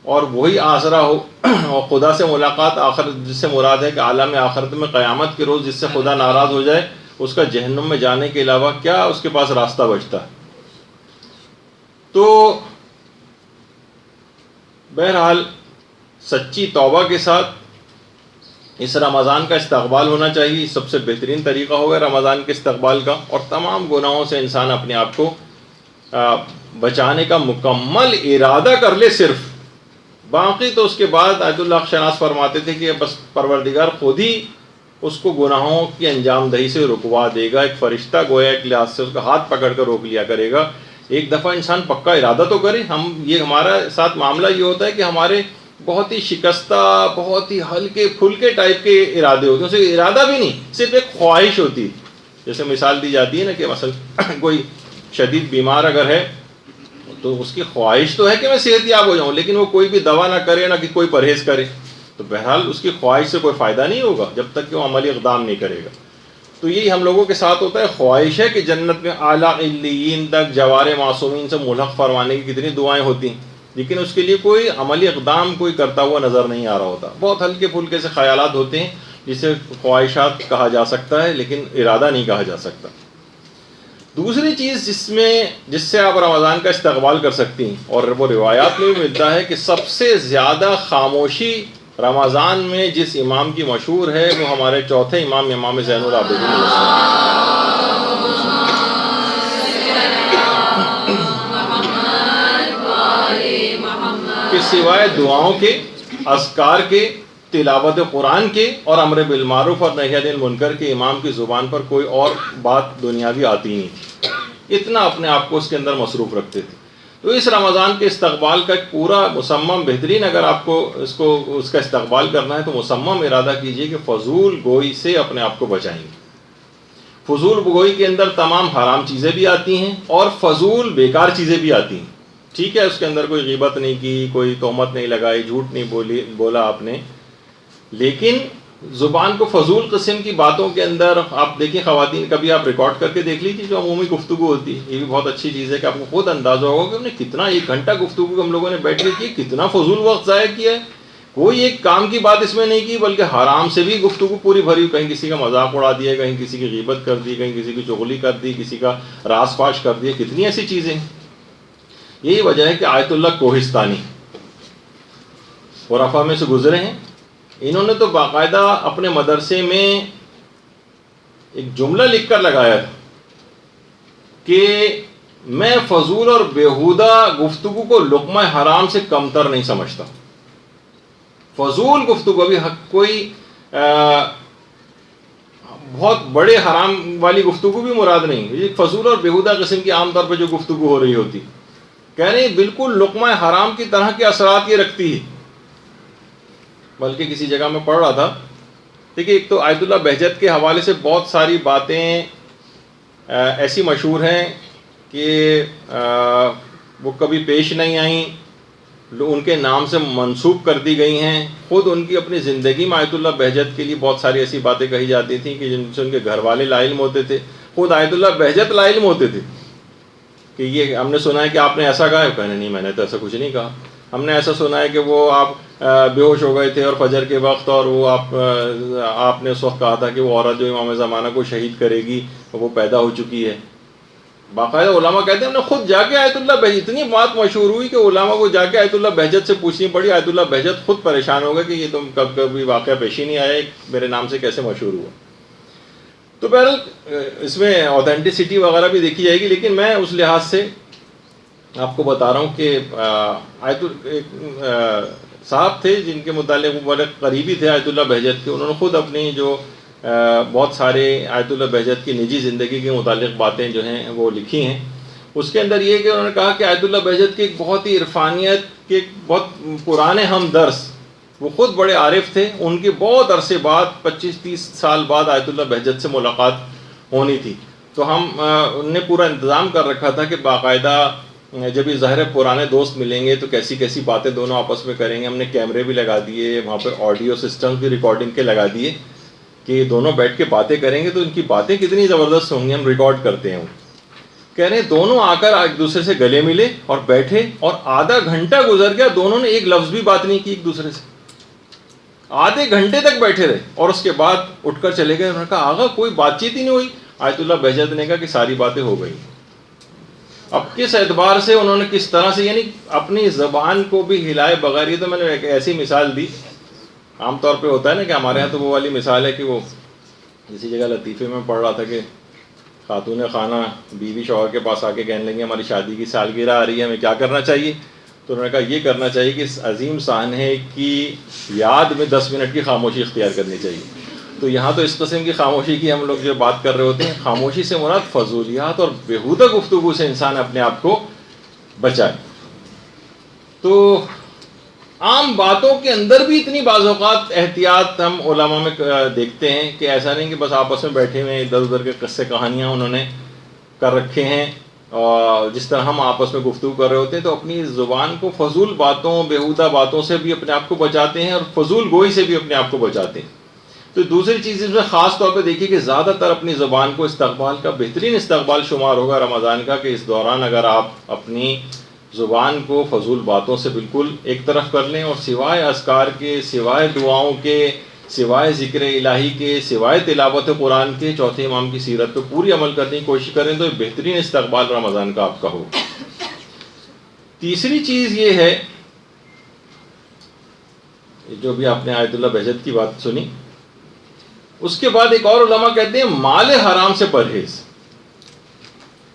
اور وہی آسرا ہو، اور خدا سے ملاقات آخرت جس سے مراد ہے کہ عالم آخرت میں قیامت کے روز جس سے خدا ناراض ہو جائے، اس کا جہنم میں جانے کے علاوہ کیا اس کے پاس راستہ بچتا ہے؟ تو بہرحال سچی توبہ کے ساتھ اس رمضان کا استقبال ہونا چاہیے۔ سب سے بہترین طریقہ ہوگا رمضان کے استقبال کا، اور تمام گناہوں سے انسان اپنے آپ کو بچانے کا مکمل ارادہ کر لے صرف، باقی تو اس کے بعد آیت اللہ شناس فرماتے تھے کہ بس پروردگار خود ہی اس کو گناہوں کی انجام دہی سے رکوا دے گا۔ ایک فرشتہ گویا ایک لحاظ سے اس کا ہاتھ پکڑ کر روک لیا کرے گا۔ ایک دفعہ انسان پکا ارادہ تو کرے۔ یہ ہمارا ساتھ معاملہ یہ ہوتا ہے کہ ہمارے بہت ہی شکستہ، بہت ہی ہلکے پھلکے ٹائپ کے ارادے ہوتے ہیں، اسے ارادہ بھی نہیں، صرف ایک خواہش ہوتی ہے۔ جیسے مثال دی جاتی ہے نا کہ مثلا کوئی شدید بیمار اگر ہے تو اس کی خواہش تو ہے کہ میں صحت یاب ہو جاؤں، لیکن وہ کوئی بھی دوا نہ کرے، نہ کہ کوئی پرہیز کرے، تو بہرحال اس کی خواہش سے کوئی فائدہ نہیں ہوگا جب تک کہ وہ عملی اقدام نہیں کرے گا۔ تو یہی ہم لوگوں کے ساتھ ہوتا ہے، خواہش ہے کہ جنت میں اعلیٰ علیین تک جوار معصومین سے ملحق فرمانے کی کتنی دعائیں ہوتی ہیں، لیکن اس کے لیے کوئی عملی اقدام کوئی کرتا ہوا نظر نہیں آ رہا ہوتا۔ بہت ہلکے پھلکے سے خیالات ہوتے ہیں جسے خواہشات کہا جا سکتا ہے، لیکن ارادہ نہیں کہا جا سکتا۔ دوسری چیز جس سے آپ رمضان کا استقبال کر سکتی ہیں، اور وہ روایات میں بھی ملتا ہے کہ سب سے زیادہ خاموشی رمضان میں جس امام کی مشہور ہے وہ ہمارے چوتھے امام، امام زین العابدین کہ سوائے دعاؤں کے، اذکار کے، تلاوت قرآن کے اور امر بالمعروف اور نہی عن المنکر کے امام کی زبان پر کوئی اور بات دنیاوی آتی نہیں تھی، اتنا اپنے آپ کو اس کے اندر مصروف رکھتے تھے۔ تو اس رمضان کے استقبال کا ایک پورا مصمم بہترین، اگر آپ کو اس کا استقبال کرنا ہے تو مصمم ارادہ کیجئے کہ فضول گوئی سے اپنے آپ کو بچائیں گے۔ فضول گوئی کے اندر تمام حرام چیزیں بھی آتی ہیں اور فضول بیکار چیزیں بھی آتی ہیں، ٹھیک ہے، اس کے اندر کوئی غیبت نہیں کی، کوئی تہمت نہیں لگائی، جھوٹ نہیں بولا آپ نے، لیکن زبان کو فضول قسم کی باتوں کے اندر آپ دیکھیں، خواتین کبھی آپ ریکارڈ کر کے دیکھ لیجیے جو عمومی گفتگو ہوتی ہے، یہ بھی بہت اچھی چیز ہے کہ آپ کو خود اندازہ ہوگا کہ ہم نے کتنا 1 گھنٹہ گفتگو ہم لوگوں نے بیٹھ کے کی، کتنا فضول وقت ضائع کیا ہے، کوئی ایک کام کی بات اس میں نہیں کی بلکہ حرام سے بھی گفتگو پوری بھری، کہیں کسی کا مذاق اڑا دیا، کہیں کسی کی غیبت کر دی، کہیں کسی کی چغلی کر دی، کسی کا راز فاش کر دیا، کتنی ایسی چیزیں ہیں۔ یہی وجہ ہے کہ آیت اللہ کوہستانی خرافہ میں سے گزرے ہیں، انہوں نے تو باقاعدہ اپنے مدرسے میں ایک جملہ لکھ کر لگایا تھا کہ میں فضول اور بیہودہ گفتگو کو لقمہ حرام سے کمتر نہیں سمجھتا۔ فضول گفتگو، ابھی کوئی بہت بڑے حرام والی گفتگو بھی مراد نہیں، یہ فضول اور بیہودہ قسم کی عام طور پہ جو گفتگو ہو رہی ہوتی، کہہ رہے ہیں بالکل لقمہ حرام کی طرح کے اثرات یہ رکھتی ہے۔ بلکہ کسی جگہ میں پڑھ رہا تھا، دیکھیے ایک تو آیت اللہ بہجت کے حوالے سے بہت ساری باتیں ایسی مشہور ہیں کہ وہ کبھی پیش نہیں آئیں، ان کے نام سے منسوب کر دی گئی ہیں۔ خود ان کی اپنی زندگی میں آیت اللہ بہجت کے لیے بہت ساری ایسی باتیں کہی جاتی تھیں کہ جن سے ان کے گھر والے لا علم ہوتے تھے، خود آیت اللہ بہجت لا علم ہوتے تھے کہ یہ ہم نے سنا ہے کہ آپ نے ایسا کہا ہے، کہنے نہیں میں نے تو ایسا کچھ نہیں کہا، ہم نے ایسا سنا ہے کہ وہ آپ بے ہوش ہو گئے تھے اور فجر کے وقت، اور وہ آپ نے اس وقت کہا تھا کہ وہ عورت جو امام زمانہ کو شہید کرے گی وہ پیدا ہو چکی ہے۔ باقاعدہ علماء کہتے ہیں ہم نے خود جا کے آیت اللہ بہجت، اتنی بات مشہور ہوئی کہ علماء کو جا کے آیت اللہ بہجت سے پوچھنی پڑی. آیت اللہ بہجت خود پریشان ہو گئے کہ یہ تم کبھی واقعہ پیش ہی نہیں آیا، میرے نام سے کیسے مشہور ہوا. تو بہرحال اس میں اوتھینٹسٹی وغیرہ بھی دیکھی جائے گی، لیکن میں اس لحاظ سے آپ کو بتا رہا ہوں کہ صاحب تھے جن کے متعلق وہ بڑے قریبی تھے آیت اللہ بہجت کے، انہوں نے خود اپنی جو بہت سارے آیت اللہ بہجت کی نجی زندگی کے متعلق باتیں جو ہیں وہ لکھی ہیں. اس کے اندر یہ کہ انہوں نے کہا کہ آیت اللہ بہجت کے ایک بہت ہی عرفانیت کے ایک بہت پرانے ہمدرس، وہ خود بڑے عارف تھے، ان کے بہت عرصے بعد 25-30 سال بعد آیت اللہ بہجت سے ملاقات ہونی تھی. تو ان نے پورا انتظام کر رکھا تھا کہ باقاعدہ جب یہ ظاہر پرانے دوست ملیں گے تو کیسی کیسی باتیں دونوں آپس میں کریں گے. ہم نے کیمرے بھی لگا دیے وہاں پہ، آڈیو سسٹم بھی ریکارڈنگ کے لگا دیے کہ یہ دونوں بیٹھ کے باتیں کریں گے تو ان کی باتیں کتنی زبردست ہوں گی. ہم ریکارڈ کرتے ہیں. کہہ رہے ہیں دونوں آ کر ایک دوسرے سے گلے ملے اور بیٹھے، اور آدھا گھنٹہ گزر گیا، دونوں نے ایک لفظ بھی بات نہیں کی ایک دوسرے سے. آدھے گھنٹے تک بیٹھے رہے اور اس کے بعد اٹھ کر چلے گئے. انہوں نے کہا آغا کوئی بات چیت ہی نہیں ہوئی. آیت اللہ بہجت نے کہا کہ ساری باتیں ہو گئی. اب کس اعتبار سے انہوں نے کس طرح سے، یعنی اپنی زبان کو بھی ہلائے بغیر. یہ تو میں نے ایک ایسی مثال دی، عام طور پہ ہوتا ہے نا کہ ہمارے ہاں تو وہ والی مثال ہے کہ وہ کسی جگہ لطیفے میں پڑھ رہا تھا کہ خاتون خانہ بیوی شوہر کے پاس آ کے کہنے لگی ہماری شادی کی سالگرہ آ رہی ہے، ہمیں کیا کرنا چاہیے؟ تو انہوں نے کہا یہ کرنا چاہیے کہ اس عظیم سانحے کی یاد میں 10 منٹ کی خاموشی اختیار کرنی چاہیے. تو یہاں تو اس قسم کی خاموشی کی ہم لوگ جو بات کر رہے ہوتے ہیں، خاموشی سے مراد فضولیات اور بیہودہ گفتگو سے انسان اپنے آپ کو بچائے. تو عام باتوں کے اندر بھی اتنی بعض اوقات احتیاط ہم علماء میں دیکھتے ہیں کہ ایسا نہیں کہ بس آپس میں بیٹھے ہوئے ادھر ادھر کے قصے کہانیاں انہوں نے کر رکھے ہیں، اور جس طرح ہم آپس میں گفتگو کر رہے ہوتے ہیں تو اپنی زبان کو فضول باتوں بیہودہ باتوں سے بھی اپنے آپ کو بچاتے ہیں اور فضول گوئی سے بھی اپنے آپ کو بچاتے ہیں. تو دوسری چیز اس میں خاص طور پہ دیکھیے کہ زیادہ تر اپنی زبان کو استقبال کا بہترین استقبال شمار ہوگا رمضان کا، کہ اس دوران اگر آپ اپنی زبان کو فضول باتوں سے بالکل ایک طرف کر لیں اور سوائے اذکار کے، سوائے دعاؤں کے، سوائے ذکر الہی کے، سوائے تلاوت قرآن کے چوتھے امام کی سیرت پہ پوری عمل کرنے کی کوشش کریں تو بہترین استقبال رمضان کا آپ کا ہو. تیسری چیز یہ ہے، جو بھی آپ نے آیت اللہ بہجت کی بات سنی، اس کے بعد ایک اور علماء کہتے ہیں مال حرام سے پرہیز.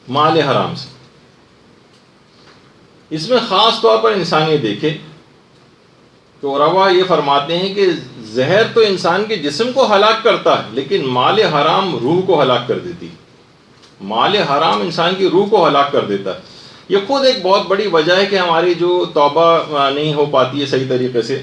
مال حرام سے، اس میں خاص طور پر انسان یہ دیکھے کہ علماء یہ فرماتے ہیں کہ زہر تو انسان کے جسم کو ہلاک کرتا ہے لیکن مال حرام روح کو ہلاک کر دیتی. مال حرام انسان کی روح کو ہلاک کر دیتا ہے. یہ خود ایک بہت بڑی وجہ ہے کہ ہماری جو توبہ نہیں ہو پاتی ہے صحیح طریقے سے،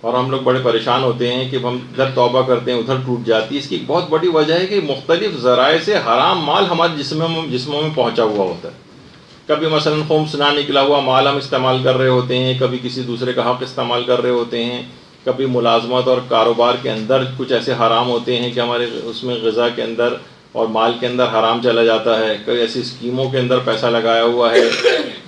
اور ہم لوگ بڑے پریشان ہوتے ہیں کہ ہم ادھر توبہ کرتے ہیں ادھر ٹوٹ جاتی ہے. اس کی ایک بہت بڑی وجہ ہے کہ مختلف ذرائع سے حرام مال ہمارے جسموں میں پہنچا ہوا ہوتا ہے. کبھی مثلا خمس نہ نکلا ہوا مال ہم استعمال کر رہے ہوتے ہیں، کبھی کسی دوسرے کا حق استعمال کر رہے ہوتے ہیں، کبھی ملازمت اور کاروبار کے اندر کچھ ایسے حرام ہوتے ہیں کہ ہمارے اس میں غذا کے اندر اور مال کے اندر حرام چلا جاتا ہے، کئی ایسی اسکیموں کے اندر پیسہ لگایا ہوا ہے.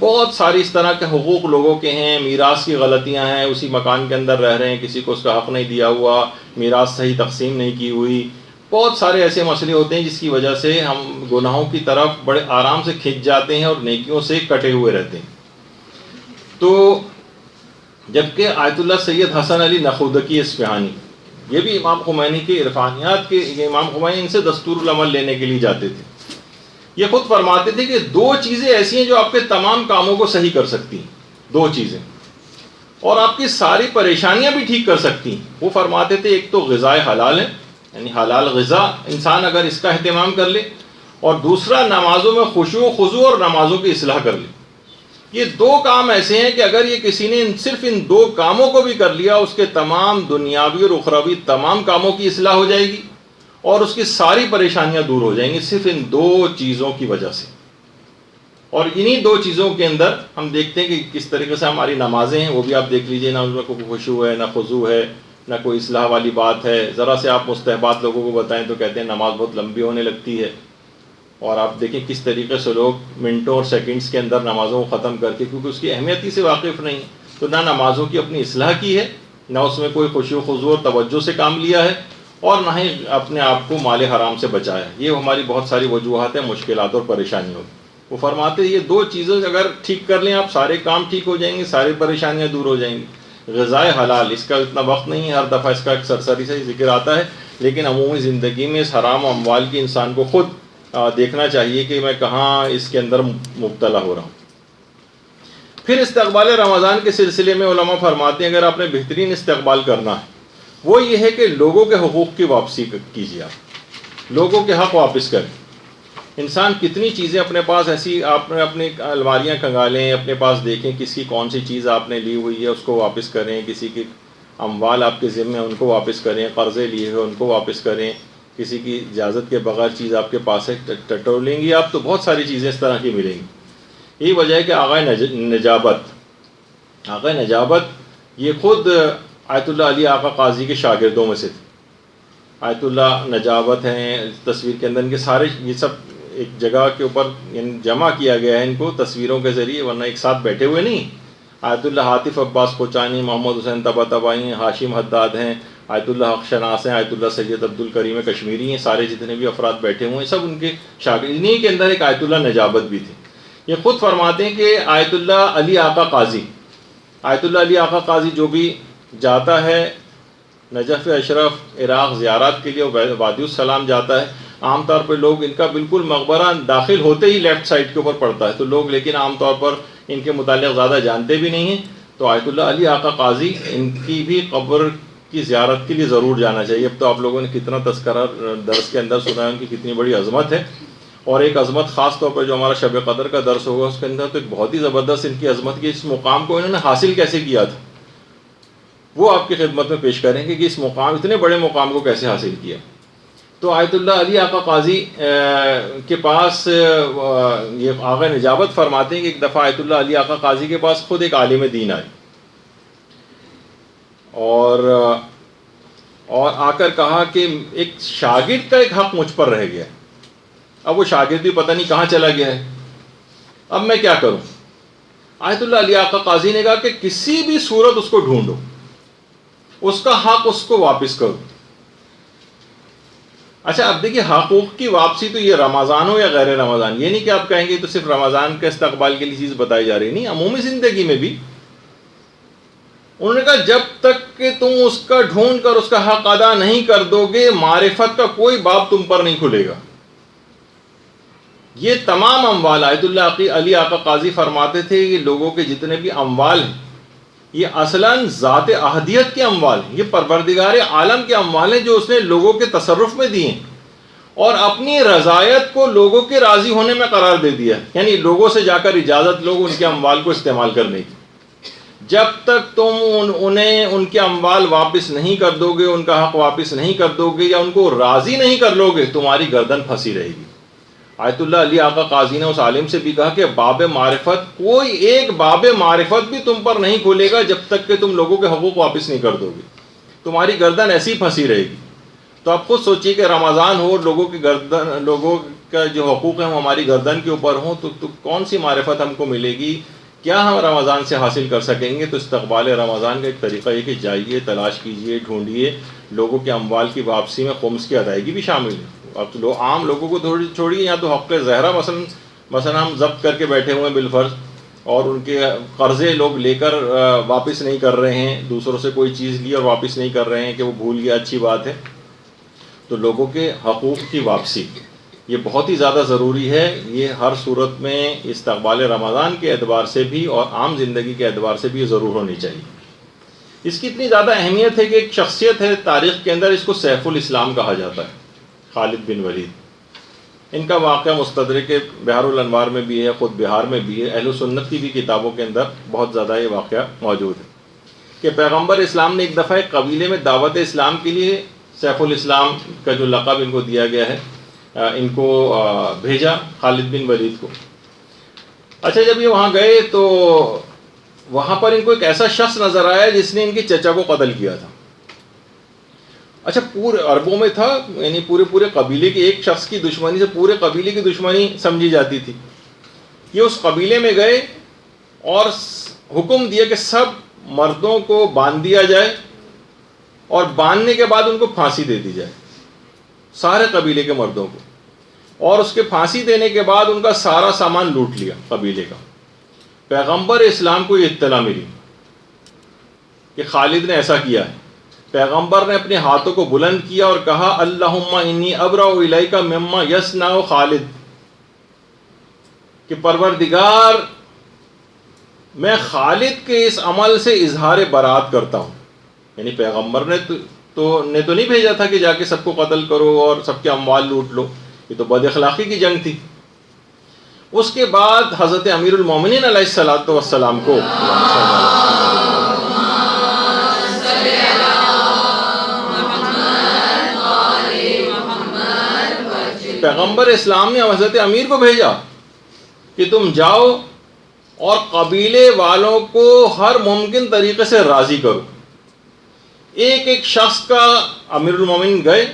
بہت ساری اس طرح کے حقوق لوگوں کے ہیں. میراث کی غلطیاں ہیں، اسی مکان کے اندر رہ رہے ہیں، کسی کو اس کا حق نہیں دیا ہوا، میراث صحیح تقسیم نہیں کی ہوئی. بہت سارے ایسے مسئلے ہوتے ہیں جس کی وجہ سے ہم گناہوں کی طرف بڑے آرام سے کھنچ جاتے ہیں اور نیکیوں سے کٹے ہوئے رہتے ہیں. تو جبکہ آیت اللہ سید حسن علی نخودکی اصفہانی، یہ بھی امام خمینی کے عرفانیات کے، یہ امام خمینی ان سے دستور العمل لینے کے لیے جاتے تھے. یہ خود فرماتے تھے کہ 2 چیزیں ایسی ہیں جو آپ کے تمام کاموں کو صحیح کر سکتی ہیں، 2 چیزیں، اور آپ کی ساری پریشانیاں بھی ٹھیک کر سکتی ہیں. وہ فرماتے تھے ایک تو غذائے حلال ہے، یعنی حلال غذا انسان اگر اس کا اہتمام کر لے، اور دوسرا نمازوں میں خشوع و خضوع اور نمازوں کی اصلاح کر لے. یہ 2 کام ایسے ہیں کہ اگر یہ کسی نے صرف ان 2 کاموں کو بھی کر لیا، اس کے تمام دنیاوی اور اخروی تمام کاموں کی اصلاح ہو جائے گی اور اس کی ساری پریشانیاں دور ہو جائیں گی صرف ان 2 چیزوں کی وجہ سے. اور انہی 2 چیزوں کے اندر ہم دیکھتے ہیں کہ کس طریقے سے ہماری نمازیں ہیں، وہ بھی آپ دیکھ لیجئے، نہ اس میں کوئی خشوع ہے، نہ خضوع ہے، نہ کوئی اصلاح والی بات ہے. ذرا سے آپ مستحبات لوگوں کو بتائیں تو کہتے ہیں نماز بہت لمبی ہونے لگتی ہے. اور آپ دیکھیں کس طریقے سے لوگ منٹوں اور سیکنڈز کے اندر نمازوں کو ختم کر کے، کیونکہ اس کی اہمیت ہی سے واقف نہیں، تو نہ نمازوں کی اپنی اصلاح کی ہے، نہ اس میں کوئی خشوع و خضوع اور توجہ سے کام لیا ہے، اور نہ ہی اپنے آپ کو مال حرام سے بچایا. یہ ہماری بہت ساری وجوہات ہیں مشکلات اور پریشانیوں کی. وہ فرماتے ہیں یہ دو چیزیں اگر ٹھیک کر لیں آپ, سارے کام ٹھیک ہو جائیں گے, ساری پریشانیاں دور ہو جائیں گی. غذائے حلال, اس کا اتنا وقت نہیں ہے, ہر دفعہ اس کا ایک سرسری سے ذکر آتا ہے, لیکن عمومی زندگی میں اس حرام و اموال کی انسان کو خود دیکھنا چاہیے کہ میں کہاں اس کے اندر مبتلا ہو رہا ہوں. پھر استقبال رمضان کے سلسلے میں علماء فرماتے ہیں اگر آپ نے بہترین استقبال کرنا ہے وہ یہ ہے کہ لوگوں کے حقوق کی واپسی کیجیے, آپ لوگوں کے حق واپس کریں. انسان کتنی چیزیں اپنے پاس ایسی, آپ نے اپنی الماریاں کنگالیں, اپنے پاس دیکھیں کس کی کون سی چیز آپ نے لی ہوئی ہے اس کو واپس کریں, کسی کی اموال آپ کے ذمے ان کو واپس کریں, قرضے لیے ہوئے ان کو واپس کریں, کسی کی اجازت کے بغیر چیز آپ کے پاس ہے ٹٹولیں گی آپ تو بہت ساری چیزیں اس طرح کی ملیں گی. یہی وجہ ہے کہ آقا نجابت یہ خود آیت اللہ علی آقا قاضی کے شاگردوں میں سے تھے. آیت اللہ نجابت ہیں تصویر کے اندر, ان کے سارے یہ سب ایک جگہ کے اوپر جمع کیا گیا ہے ان کو تصویروں کے ذریعے, ورنہ ایک ساتھ بیٹھے ہوئے نہیں. آیت اللہ عاطف عباس کوچانی, محمد حسین طباطبائی, ہاشم حداد ہیں, آیت اللہ حق شناس ہیں, آیت اللہ سید عبدالکریم کشمیری ہیں, سارے جتنے بھی افراد بیٹھے ہوئے ہیں سب ان کے شاگرد. انہیں کے اندر ایک آیت اللہ نجابت بھی تھے. یہ خود فرماتے ہیں کہ آیت اللہ علی آقا قاضی, آیت اللہ علی آقا قاضی جو بھی جاتا ہے نجف اشرف عراق زیارات کے لیے, وادی السلام جاتا ہے, عام طور پہ لوگ ان کا بالکل مقبرہ داخل ہوتے ہی لیفٹ سائڈ کے اوپر پڑتا ہے, تو لوگ لیکن عام طور پر ان کے متعلق زیادہ جانتے بھی نہیں ہیں. تو آیت اللہ علی آقا قاضی, ان کی بھی قبر کی زیارت کے لیے ضرور جانا چاہیے. اب تو آپ لوگوں نے کتنا تذکرہ درس کے اندر سنا ہے ان کی کتنی بڑی عظمت ہے, اور ایک عظمت خاص طور پر جو ہمارا شب قدر کا درس ہوگا اس کے اندر تو ایک بہت ہی زبردست ان کی عظمت کی, اس مقام کو انہوں نے حاصل کیسے کیا تھا وہ آپ کی خدمت میں پیش کریں گے کہ اس مقام, اتنے بڑے مقام کو کیسے حاصل کیا. تو آیت اللہ علی آقا قاضی کے پاس یہ آقا نجابت فرماتے ہیں کہ ایک دفعہ آیت اللہ علی آقا قاضی کے پاس خود ایک عالم دین آئے اور آ کر کہا کہ ایک شاگرد کا ایک حق مجھ پر رہ گیا ہے. اب وہ شاگرد بھی پتہ نہیں کہاں چلا گیا ہے, اب میں کیا کروں. آیت اللہ علی آقا قاضی نے کہا کہ کسی بھی صورت اس کو ڈھونڈو, اس کا حق اس کو واپس کرو. اچھا اب دیکھیے حقوق کی واپسی تو یہ رمضان ہو یا غیر رمضان, یہ نہیں کہ آپ کہیں گے تو صرف رمضان کے استقبال کے لیے چیز بتائی جا رہی, نہیں, عمومی زندگی میں بھی. انہوں نے کہا جب تک کہ تم اس کا ڈھونڈ کر اس کا حق ادا نہیں کر دو گے معرفت کا کوئی باب تم پر نہیں کھلے گا. یہ تمام اموال, آیت اللہ علی آقا قاضی فرماتے تھے کہ لوگوں کے جتنے بھی اموال ہیں یہ اصلاً ذات احدیت کے اموال ہیں, یہ پروردگار عالم کے اموال ہیں جو اس نے لوگوں کے تصرف میں دیے ہیں, اور اپنی رضایت کو لوگوں کے راضی ہونے میں قرار دے دیا ہے, یعنی لوگوں سے جا کر اجازت لوگ ان کے اموال کو استعمال کرنے کی. جب تک تم انہیں ان کے اموال واپس نہیں کر دو گے, ان کا حق واپس نہیں کر دو گے یا ان کو راضی نہیں کر لو گے, تمہاری گردن پھنسی رہے گی. آیت اللہ علی آقا قاضی نے اس عالم سے بھی کہا کہ باب معرفت, کوئی ایک باب معرفت بھی تم پر نہیں کھولے گا جب تک کہ تم لوگوں کے حقوق واپس نہیں کر دو گے, تمہاری گردن ایسی پھنسی رہے گی. تو آپ خود سوچیے کہ رمضان ہو, لوگوں کا جو حقوق ہیں وہ ہماری گردن کے اوپر ہوں, تو کون سی معرفت ہم کو ملے گی, کیا ہم رمضان سے حاصل کر سکیں گے. تو استقبال رمضان کا ایک طریقہ یہ کہ جائیے, تلاش کیجیے, ڈھونڈیے, لوگوں کے اموال کی واپسی میں خمس کی ادائیگی بھی شامل ہے. اب تو عام لوگوں کو چھوڑیے, یا تو حق زہرا مثلا ہم ضبط کر کے بیٹھے ہوئے ہیں بالفرض, اور ان کے قرضے لوگ لے کر واپس نہیں کر رہے ہیں, دوسروں سے کوئی چیز لی اور واپس نہیں کر رہے ہیں کہ وہ بھول گیا, اچھی بات ہے. تو لوگوں کے حقوق کی واپسی یہ بہت ہی زیادہ ضروری ہے. یہ ہر صورت میں استقبال رمضان کے اعتبار سے بھی اور عام زندگی کے اعتبار سے بھی یہ ضرور ہونی چاہیے. اس کی اتنی زیادہ اہمیت ہے کہ ایک شخصیت ہے تاریخ کے اندر, اس کو سیف الاسلام کہا جاتا ہے, خالد بن ولید. ان کا واقعہ مستدرک بحار الانوار میں بھی ہے, خود بہار میں بھی ہے, اہل سنت کی بھی کتابوں کے اندر بہت زیادہ یہ واقعہ موجود ہے کہ پیغمبر اسلام نے ایک دفعہ ایک قبیلے میں دعوت اسلام کے لیے سیف الاسلام کا جو لقب ان کو دیا گیا ہے ان کو بھیجا, خالد بن ولید کو. اچھا جب یہ وہاں گئے تو وہاں پر ان کو ایک ایسا شخص نظر آیا جس نے ان کے چچا کو قتل کیا تھا. اچھا پورے عربوں میں تھا, یعنی پورے قبیلے کے ایک شخص کی دشمنی سے پورے قبیلے کی دشمنی سمجھی جاتی تھی. یہ اس قبیلے میں گئے اور حکم دیا کہ سب مردوں کو باندھ دیا جائے اور باندھنے کے بعد ان کو پھانسی دے دی جائے، سارے قبیلے کے مردوں کو، اور اس کے پھانسی دینے کے بعد ان کا سارا سامان لوٹ لیا قبیلے کا۔ پیغمبر اسلام کو یہ اطلاع ملی کہ خالد نے ایسا کیا ہے۔ پیغمبر نے اپنے ہاتھوں کو بلند کیا اور کہا اللہم انی ابرأ الیک مما یصنع خالد، کہ پروردگار میں خالد کے اس عمل سے اظہار برات کرتا ہوں۔ یعنی پیغمبر نے تو نہیں بھیجا تھا کہ جا کے سب کو قتل کرو اور سب کے اموال لوٹ لو، یہ تو بد اخلاقی کی جنگ تھی۔ اس کے بعد حضرت امیر المومنین علیہ السلام کو پیغمبر اسلام نے حضرت امیر کو بھیجا کہ تم جاؤ اور قبیلے والوں کو ہر ممکن طریقے سے راضی کرو۔ ایک ایک شخص کا امیر المومنین گئے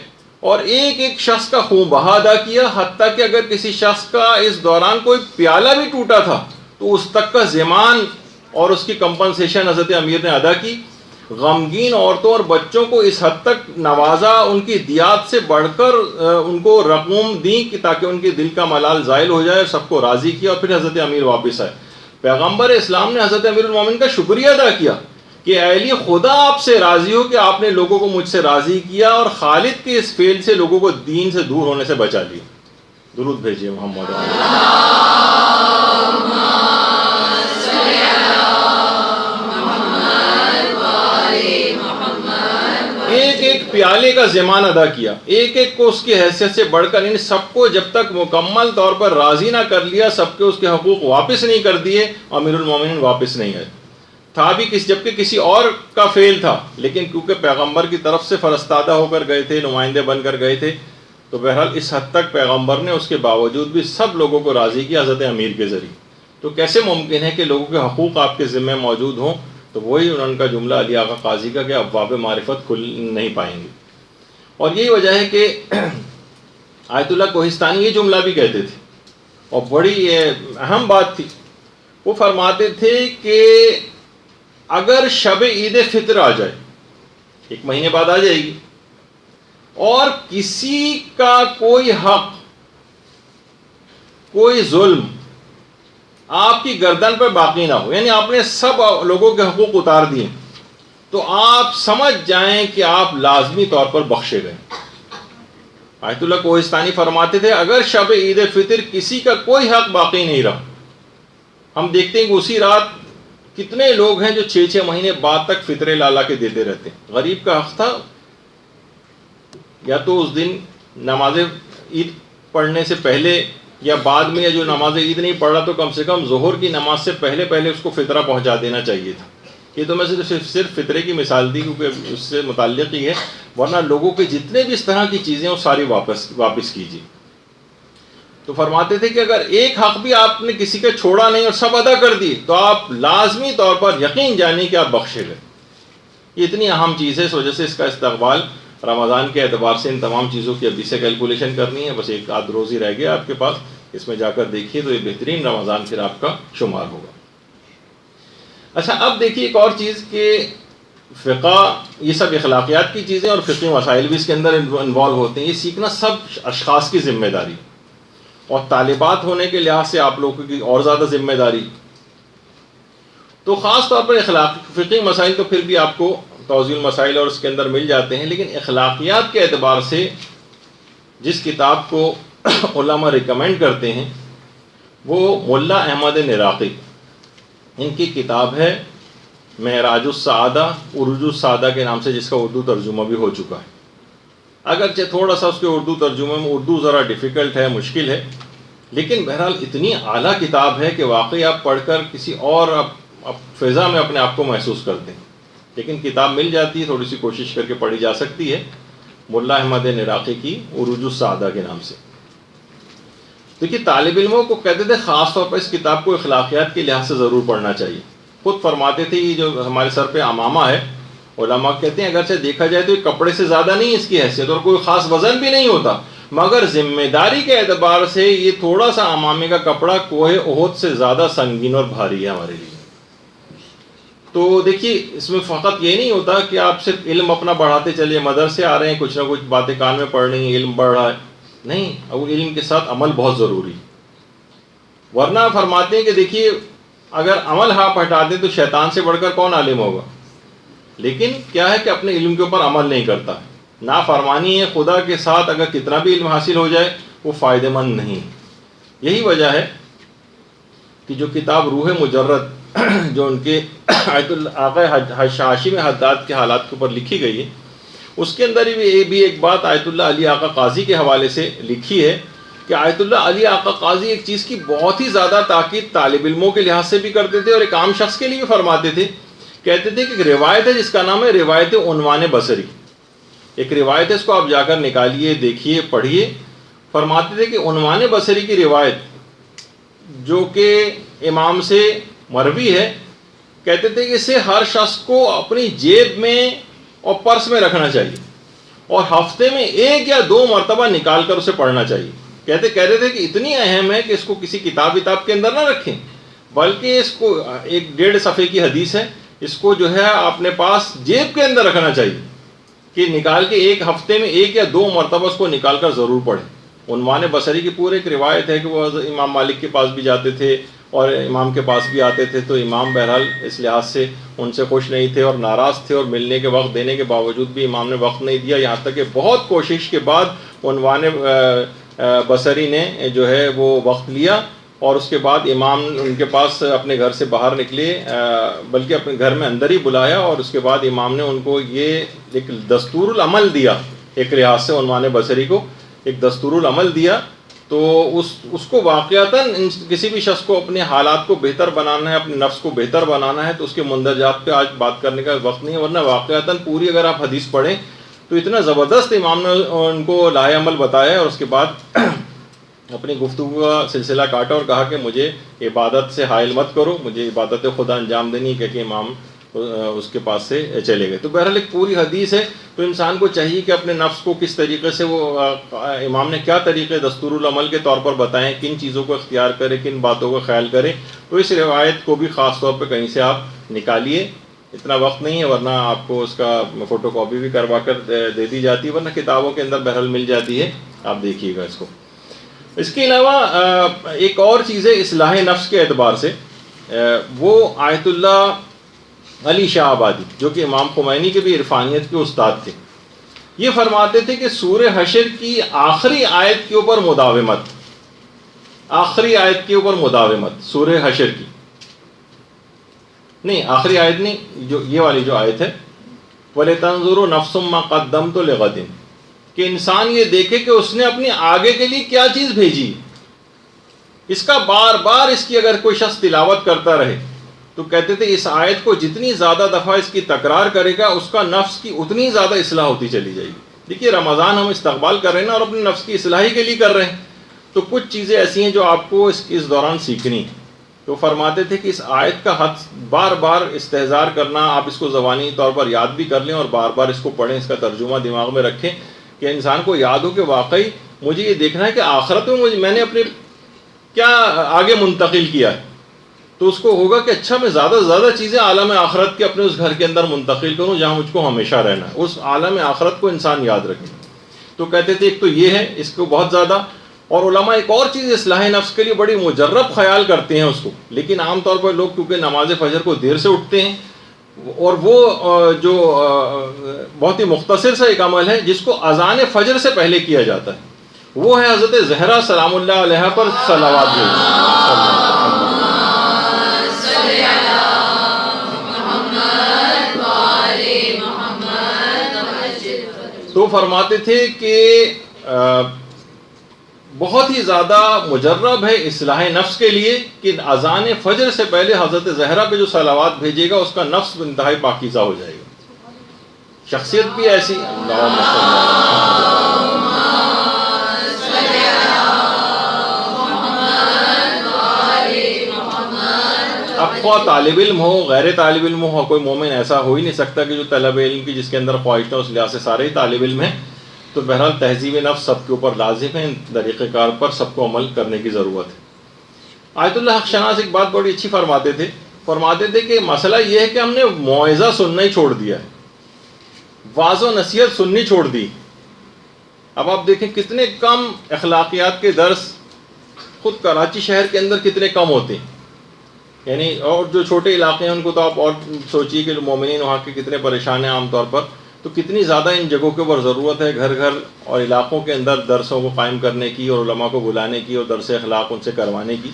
اور ایک ایک شخص کا خون بہا ادا کیا، حتیٰ کہ اگر کسی شخص کا اس دوران کوئی پیالہ بھی ٹوٹا تھا تو اس تک کا ضمان اور اس کی کمپنسیشن حضرت امیر نے ادا کی۔ غمگین عورتوں اور بچوں کو اس حد تک نوازا، ان کی دیات سے بڑھ کر ان کو رقوم دیں کہ تاکہ ان کے دل کا ملال زائل ہو جائے، سب کو راضی کیا، اور پھر حضرت امیر واپس آئے۔ پیغمبر اسلام نے حضرت امیر المومنین کا شکریہ ادا کیا کہ اے علی، خدا آپ سے راضی ہو کہ آپ نے لوگوں کو مجھ سے راضی کیا اور خالد کے اس فعل سے لوگوں کو دین سے دور ہونے سے بچا لیا۔ درود بھیجیے محمد۔ ایک ایک پیالے کا ضمان ادا کیا، ایک ایک کو اس کی حیثیت سے بڑھ کر، ان سب کو جب تک مکمل طور پر راضی نہ کر لیا، سب کے اس کے حقوق واپس نہیں کر دیے، امیر المومنین واپس نہیں آئے۔ تھا بھی جبکہ کسی اور کا فعل تھا، لیکن کیونکہ پیغمبر کی طرف سے فرستادہ ہو کر گئے تھے، نمائندے بن کر گئے تھے، تو بہرحال اس حد تک پیغمبر نے اس کے باوجود بھی سب لوگوں کو راضی کیا حضرت امیر کے ذریعے۔ تو کیسے ممکن ہے کہ لوگوں کے حقوق آپ کے ذمہ موجود ہوں؟ تو وہی ان کا جملہ علی آقا قاضی کا کہ ابواب معرفت کھل نہیں پائیں گے۔ اور یہی وجہ ہے کہ آیت اللہ کوہستانی یہ جملہ بھی کہتے تھے، اور بڑی اہم بات تھی۔ وہ فرماتے تھے کہ اگر شب عید فطر آ جائے، ایک مہینے بعد آ جائے گی، اور کسی کا کوئی حق، کوئی ظلم آپ کی گردن پر باقی نہ ہو، یعنی آپ نے سب لوگوں کے حقوق اتار دیے، تو آپ سمجھ جائیں کہ آپ لازمی طور پر بخشے گئے۔ آیت اللہ کوہستانی فرماتے تھے اگر شب عید فطر کسی کا کوئی حق باقی نہیں رہا، ہم دیکھتے ہیں کہ اسی رات کتنے لوگ ہیں جو 6 مہینے بعد تک فطرے لالا کے دیتے رہتے ہیں۔ غریب کا حق تھا، یا تو اس دن نماز عید پڑھنے سے پہلے یا بعد میں، یا جو نماز عید نہیں پڑھ رہا تو کم سے کم ظہر کی نماز سے پہلے اس کو فطرہ پہنچا دینا چاہیے تھا۔ یہ تو میں صرف فطرے کی مثال دی کیونکہ اس سے متعلق ہی ہے، ورنہ لوگوں کے جتنے بھی اس طرح کی چیزیں وہ ساری واپس کیجیے۔ تو فرماتے تھے کہ اگر ایک حق بھی آپ نے کسی کا چھوڑا نہیں اور سب ادا کر دی، تو آپ لازمی طور پر یقین جانیں کہ آپ بخشے گئے۔ یہ اتنی اہم چیز ہے، اس وجہ سے اس کا استقبال رمضان کے اعتبار سے ان تمام چیزوں کی ابھی سے کیلکولیشن کرنی ہے۔ بس ایک آدھ روز ہی رہ گیا آپ کے پاس، اس میں جا کر دیکھیے تو یہ بہترین رمضان پھر آپ کا شمار ہوگا۔ اچھا، اب دیکھیے ایک اور چیز کہ فقہ، یہ سب اخلاقیات کی چیزیں اور فقہی مسائل بھی اس کے اندر انوالو ہوتے ہیں۔ یہ سیکھنا سب اشخاص کی ذمہ داری، اور طالبات ہونے کے لحاظ سے آپ لوگوں کی اور زیادہ ذمہ داری۔ تو خاص طور پر فقہی مسائل تو پھر بھی آپ کو توضیح المسائل اور اس کے اندر مل جاتے ہیں، لیکن اخلاقیات کے اعتبار سے جس کتاب کو علماء ریکمینڈ کرتے ہیں وہ ملا احمد نراقی، ان کی کتاب ہے معراج السعادہ، عروج السعادہ کے نام سے، جس کا اردو ترجمہ بھی ہو چکا ہے۔ اگرچہ تھوڑا سا اس کے اردو ترجمے میں اردو ذرا ڈیفیکلٹ ہے، مشکل ہے، لیکن بہرحال اتنی اعلیٰ کتاب ہے کہ واقعی آپ پڑھ کر کسی اور فضا میں اپنے آپ کو محسوس کرتے ہیں۔ لیکن کتاب مل جاتی ہے، تھوڑی سی کوشش کر کے پڑھی جا سکتی ہے، ملا احمد نراقی کی عروج السعادہ کے نام سے۔ دیکھیے، طالب علموں کو کہتے تھے خاص طور پر اس کتاب کو اخلاقیات کے لحاظ سے ضرور پڑھنا چاہیے۔ خود فرماتے تھے یہ جو ہمارے سر پہ امامہ ہے، علماء کہتے ہیں اگرچہ دیکھا جائے تو یہ کپڑے سے زیادہ نہیں اس کی حیثیت، اور کوئی خاص وزن بھی نہیں ہوتا، مگر ذمہ داری کے اعتبار سے یہ تھوڑا سا امامے کا کپڑا کوہ احد سے زیادہ سنگین اور بھاری ہے ہمارے لیے۔ تو دیکھیے اس میں فقط یہ نہیں ہوتا کہ آپ صرف علم اپنا بڑھاتے چلیے، مدرسے آ رہے ہیں، کچھ نہ کچھ باتیں کان میں پڑھ رہی ہیں، علم بڑھ رہا ہے، نہیں، اب علم کے ساتھ عمل بہت ضروری. ورنہ فرماتے ہیں کہ دیکھیے اگر عمل آپ ہٹا دیں تو شیطان سے بڑھ کر کون عالم ہوگا، لیکن کیا ہے کہ اپنے علم کے اوپر عمل نہیں کرتا. نافرمانی ہے خدا کے ساتھ، اگر کتنا بھی علم حاصل ہو جائے وہ فائدہ مند نہیں. یہی وجہ ہے کہ جو کتاب روح مجرد جو ان کے آیت آقا ہاشم حداد کے حالات کے اوپر لکھی گئی ہے، اس کے اندر بھی ایک بات آیت اللہ علی آقا قاضی کے حوالے سے لکھی ہے کہ آیت اللہ علی آقا قاضی ایک چیز کی بہت ہی زیادہ تاکید طالب علموں کے لحاظ سے بھی کرتے تھے اور ایک عام شخص کے لیے بھی فرماتے تھے. کہتے تھے کہ ایک روایت ہے جس کا نام ہے روایت عنوان بصری. ایک روایت ہے، اس کو آپ جا کر نکالیے، دیکھیے، پڑھیے. فرماتے تھے کہ عنوان بصری کی روایت جو کہ امام سے مروی ہے، کہتے تھے کہ اسے ہر شخص کو اپنی جیب میں اور پرس میں رکھنا چاہیے اور ہفتے میں 1 یا 2 مرتبہ نکال کر اسے پڑھنا چاہیے. کہتے تھے کہ اتنی اہم ہے کہ اس کو کسی کتاب کے اندر نہ رکھیں، بلکہ اس کو 1.5 صفحے کی حدیث ہے، اس کو جو ہے اپنے پاس جیب کے اندر رکھنا چاہیے کہ نکال کے ایک ہفتے میں 1 یا 2 مرتبہ اس کو نکال کر ضرور پڑھیں. عنوان بصری کی پورے ایک روایت ہے کہ وہ امام مالک کے پاس بھی جاتے تھے اور امام کے پاس بھی آتے تھے، تو امام بہرحال اس لحاظ سے ان سے خوش نہیں تھے اور ناراض تھے، اور ملنے کے وقت دینے کے باوجود بھی امام نے وقت نہیں دیا. یہاں تک کہ بہت کوشش کے بعد عنوان بصری نے جو ہے وہ وقت لیا، اور اس کے بعد امام ان کے پاس اپنے گھر سے باہر نکلے، بلکہ اپنے گھر میں اندر ہی بلایا، اور اس کے بعد امام نے ان کو یہ ایک دستور العمل دیا، ایک لحاظ سے عنوان بصری کو ایک دستور العمل دیا. تو اس کو واقعتاً کسی بھی شخص کو اپنے حالات کو بہتر بنانا ہے، اپنے نفس کو بہتر بنانا ہے، تو اس کے مندرجات پہ آج بات کرنے کا وقت نہیں ہے. ورنہ واقعتاً پوری اگر آپ حدیث پڑھیں تو اتنا زبردست امام نے ان کو لاہ عمل بتایا، اور اس کے بعد اپنی گفتگو کا سلسلہ کاٹا اور کہا کہ مجھے عبادت سے حائل مت کرو، مجھے عبادت خدا انجام دینی، کہ امام اس کے پاس سے چلے گئے. تو بہرحال ایک پوری حدیث ہے. تو انسان کو چاہیے کہ اپنے نفس کو کس طریقے سے وہ امام نے کیا طریقے دستور العمل کے طور پر بتائیں، کن چیزوں کو اختیار کرے، کن باتوں کا خیال کرے. تو اس روایت کو بھی خاص طور پہ کہیں سے آپ نکالیے. اتنا وقت نہیں ہے، ورنہ آپ کو اس کا فوٹو کاپی بھی کروا کر دے دی جاتی ہے، ورنہ کتابوں کے اندر بہرحال مل جاتی ہے، آپ دیکھیے گا اس کو. اس کے علاوہ ایک اور چیز ہے اصلاح نفس کے اعتبار سے، وہ آیت اللہ علی شاہ آبادی جو کہ امام خمینی کے بھی عرفانیت کے استاد تھے، یہ فرماتے تھے کہ سورہ حشر کی آخری آیت کے اوپر مداومت، آخری آیت کے اوپر مداومت، سورہ حشر کی نہیں، آخری آیت نہیں، جو یہ والی جو آیت ہے وَلِتَنْظُرُ نَفْسٌ مَّا قَدَّمْتُ لِغَدٍ، کہ انسان یہ دیکھے کہ اس نے اپنی آگے کے لیے کیا چیز بھیجی. اس کا بار بار اس کی اگر کوئی شخص تلاوت کرتا رہے تو کہتے تھے اس آیت کو جتنی زیادہ دفعہ اس کی تکرار کرے گا اس کا نفس کی اتنی زیادہ اصلاح ہوتی چلی جائے گی. دیکھیے رمضان ہم استقبال کر رہے ہیں نا، اور اپنے نفس کی اصلاحی کے لیے کر رہے ہیں، تو کچھ چیزیں ایسی ہیں جو آپ کو اس دوران سیکھنی. تو فرماتے تھے کہ اس آیت کا حد بار بار استحضار کرنا، آپ اس کو زبانی طور پر یاد بھی کر لیں اور بار بار اس کو پڑھیں، اس کا ترجمہ دماغ میں رکھیں کہ انسان کو یاد ہو کہ واقعی مجھے یہ دیکھنا ہے کہ آخرت میں میں نے اپنے کیا آگے منتقل کیا ہے. تو اس کو ہوگا کہ اچھا میں زیادہ سے زیادہ چیزیں عالم آخرت کے اپنے اس گھر کے اندر منتقل کروں جہاں مجھ کو ہمیشہ رہنا ہے. اس عالم آخرت کو انسان یاد رکھے. تو کہتے تھے ایک تو یہ ہے، اس کو بہت زیادہ. اور علماء ایک اور چیز اصلاح نفس کے لیے بڑی مجرب خیال کرتے ہیں اس کو، لیکن عام طور پر لوگ کیونکہ نماز فجر کو دیر سے اٹھتے ہیں، اور وہ جو بہت ہی مختصر سا ایک عمل ہے جس کو اذان فجر سے پہلے کیا جاتا ہے، وہ ہے حضرت زہرا سلام اللہ علیہ پر صلوات بھیجنا. تو فرماتے تھے کہ بہت ہی زیادہ مجرب ہے اصلاح نفس کے لیے کہ اذان فجر سے پہلے حضرت زہرا پہ جو صلوات بھیجے گا اس کا نفس انتہائی پاکیزہ ہو جائے گا. شخصیت بھی ایسی. اب خواہ طالب علم ہو، غیر طالب علم ہو، کوئی مومن ایسا ہو ہی نہیں سکتا کہ جو طلب علم کی جس کے اندر خواہش نہ، اس لحاظ سے سارے ہی طالب علم ہیں. تو بہرحال تہذیب نفس سب کے اوپر لازم ہے، طریقہ کار پر سب کو عمل کرنے کی ضرورت ہے. آیت اللہ حق شناس ایک بات بڑی اچھی فرماتے تھے فرماتے تھے کہ مسئلہ یہ ہے کہ ہم نے موعظہ سننا ہی چھوڑ دیا ہے، واعظ و نصیحت سننی چھوڑ دی۔ اب آپ دیکھیں کتنے کم اخلاقیات کے درس خود کراچی شہر کے اندر کتنے کم ہوتے ہیں، یعنی اور جو چھوٹے علاقے ہیں ان کو تو آپ اور سوچیے کہ مومنین وہاں کے کتنے پریشان ہیں عام طور پر، تو کتنی زیادہ ان جگہوں کے اوپر ضرورت ہے گھر گھر اور علاقوں کے اندر درسوں کو قائم کرنے کی اور علماء کو بلانے کی اور درس اخلاق ان سے کروانے کی۔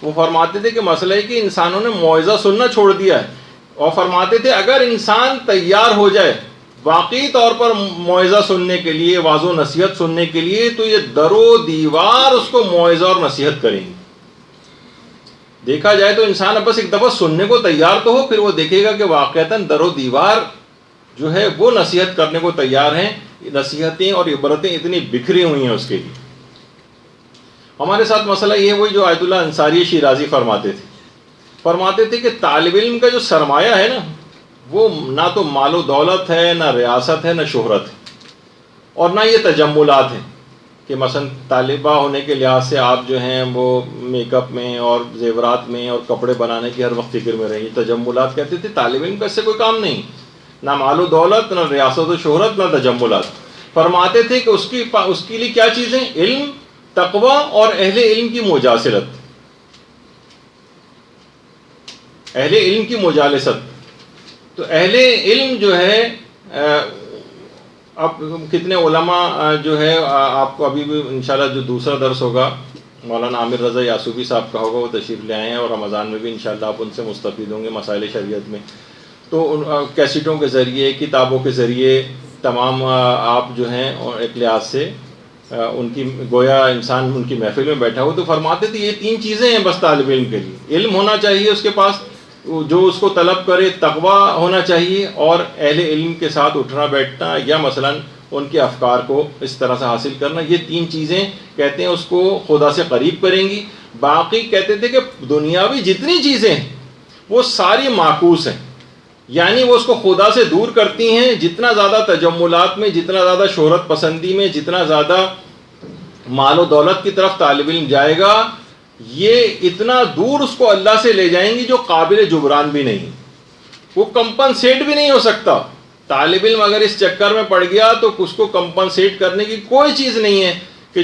وہ فرماتے تھے کہ مسئلہ ہے کہ انسانوں نے موعظہ سننا چھوڑ دیا ہے، اور فرماتے تھے اگر انسان تیار ہو جائے واقعی طور پر موعظہ سننے کے لیے، واعظ و نصیحت سننے کے لیے، تو یہ در و دیوار اس کو موعظہ اور نصیحت کریں گے۔ دیکھا جائے تو انسان اب بس ایک دفعہ سننے کو تیار تو ہو، پھر وہ دیکھے گا کہ واقعتاً در و دیوار جو ہے وہ نصیحت کرنے کو تیار ہیں۔ نصیحتیں اور عبرتیں اتنی بکھری ہوئی ہیں اس کے لیے۔ ہمارے ساتھ مسئلہ یہ ہے وہی جو آیت اللہ انصاری شیرازی فرماتے تھے کہ طالب علم کا جو سرمایہ ہے نا، وہ نہ تو مال و دولت ہے، نہ ریاست ہے، نہ شہرت ہے، اور نہ یہ تجملات ہیں کہ مثلا طالبہ ہونے کے لحاظ سے آپ جو ہیں وہ میک اپ میں اور زیورات میں اور کپڑے بنانے کی ہر وقت فکر میں رہیں۔ تجملات کہتے تھے طالب علم کا اس سے کوئی کام نہیں، نہ مال و دولت، نہ ریاست و شہرت، نہ تجملات۔ فرماتے تھے کہ اس کے لیے کیا چیزیں؟ علم، تقوی اور اہل علم کی مجالست، اہل علم کی مجالست۔ تو اہل علم جو ہے اب کتنے علماء جو ہے آپ کو ابھی بھی انشاءاللہ جو دوسرا درس ہوگا مولانا عامر رضا یاسوفی صاحب کا ہوگا، وہ تشریف لے آئے ہیں، اور رمضان میں بھی انشاءاللہ آپ ان سے مستفید ہوں گے مسائل شریعت میں۔ تو ان کیسٹوں کے ذریعے، کتابوں کے ذریعے تمام آپ جو ہیں ایک لحاظ سے ان کی گویا انسان ان کی محفل میں بیٹھا ہو، تو فرماتے تھے یہ تین چیزیں ہیں بس طالب علم کے لیے۔ علم ہونا چاہیے اس کے پاس جو اس کو طلب کرے، تقوی ہونا چاہیے، اور اہل علم کے ساتھ اٹھنا بیٹھنا یا مثلا ان کے افکار کو اس طرح سے حاصل کرنا، یہ تین چیزیں کہتے ہیں اس کو خدا سے قریب کریں گی۔ باقی کہتے تھے کہ دنیاوی جتنی چیزیں ہیں وہ ساری معکوس ہیں، یعنی وہ اس کو خدا سے دور کرتی ہیں۔ جتنا زیادہ تجملات میں، جتنا زیادہ شہرت پسندی میں، جتنا زیادہ مال و دولت کی طرف طالب علم جائے گا، یہ اتنا دور اس کو اللہ سے لے جائیں گی جو قابل جبران بھی نہیں، وہ کمپنسیٹ بھی نہیں ہو سکتا۔ طالب علم اگر اس چکر میں پڑ گیا تو اس کو کمپنسیٹ کرنے کی کوئی چیز نہیں ہے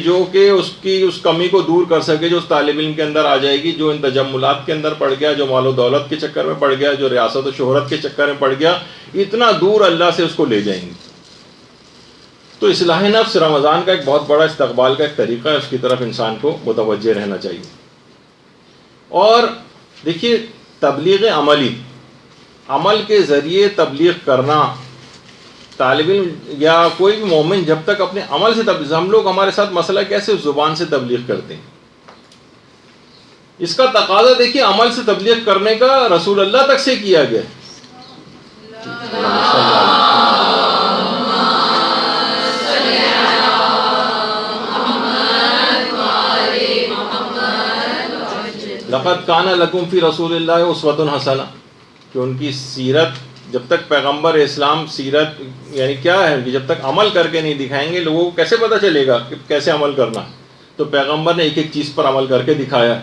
جو کہ اس کمی کو دور کر سکے جو اس طالب علم کے اندر آ جائے گی، جو ان تجملات کے اندر پڑ گیا، جو مال و دولت کے چکر میں پڑ گیا، جو ریاست و شہرت کے چکر میں پڑ گیا، اتنا دور اللہ سے اس کو لے جائیں گی۔ تو اصلاح نفس رمضان کا ایک بہت بڑا استقبال کا ایک طریقہ ہے، اس کی طرف انسان کو متوجہ رہنا چاہیے۔ اور دیکھیے تبلیغ عملی، عمل کے ذریعے تبلیغ کرنا، طالب علم یا کوئی بھی مومن جب تک اپنے عمل سے تبلیغ، ہم لوگ ہمارے ساتھ مسئلہ کیسے زبان سے تبلیغ کرتے ہیں، اس کا تقاضا دیکھیے عمل سے تبلیغ کرنے کا رسول اللہ تک سے کیا گیا۔ لقد کان لکم فی رسول اللہ اسوۃ حسنہ، کہ ان کی سیرت جب تک پیغمبر اسلام سیرت یعنی کیا ہے کہ جب تک عمل کر کے نہیں دکھائیں گے لوگوں کو کیسے پتہ چلے گا کہ کیسے عمل کرنا۔ تو پیغمبر نے ایک ایک چیز پر عمل کر کے دکھایا،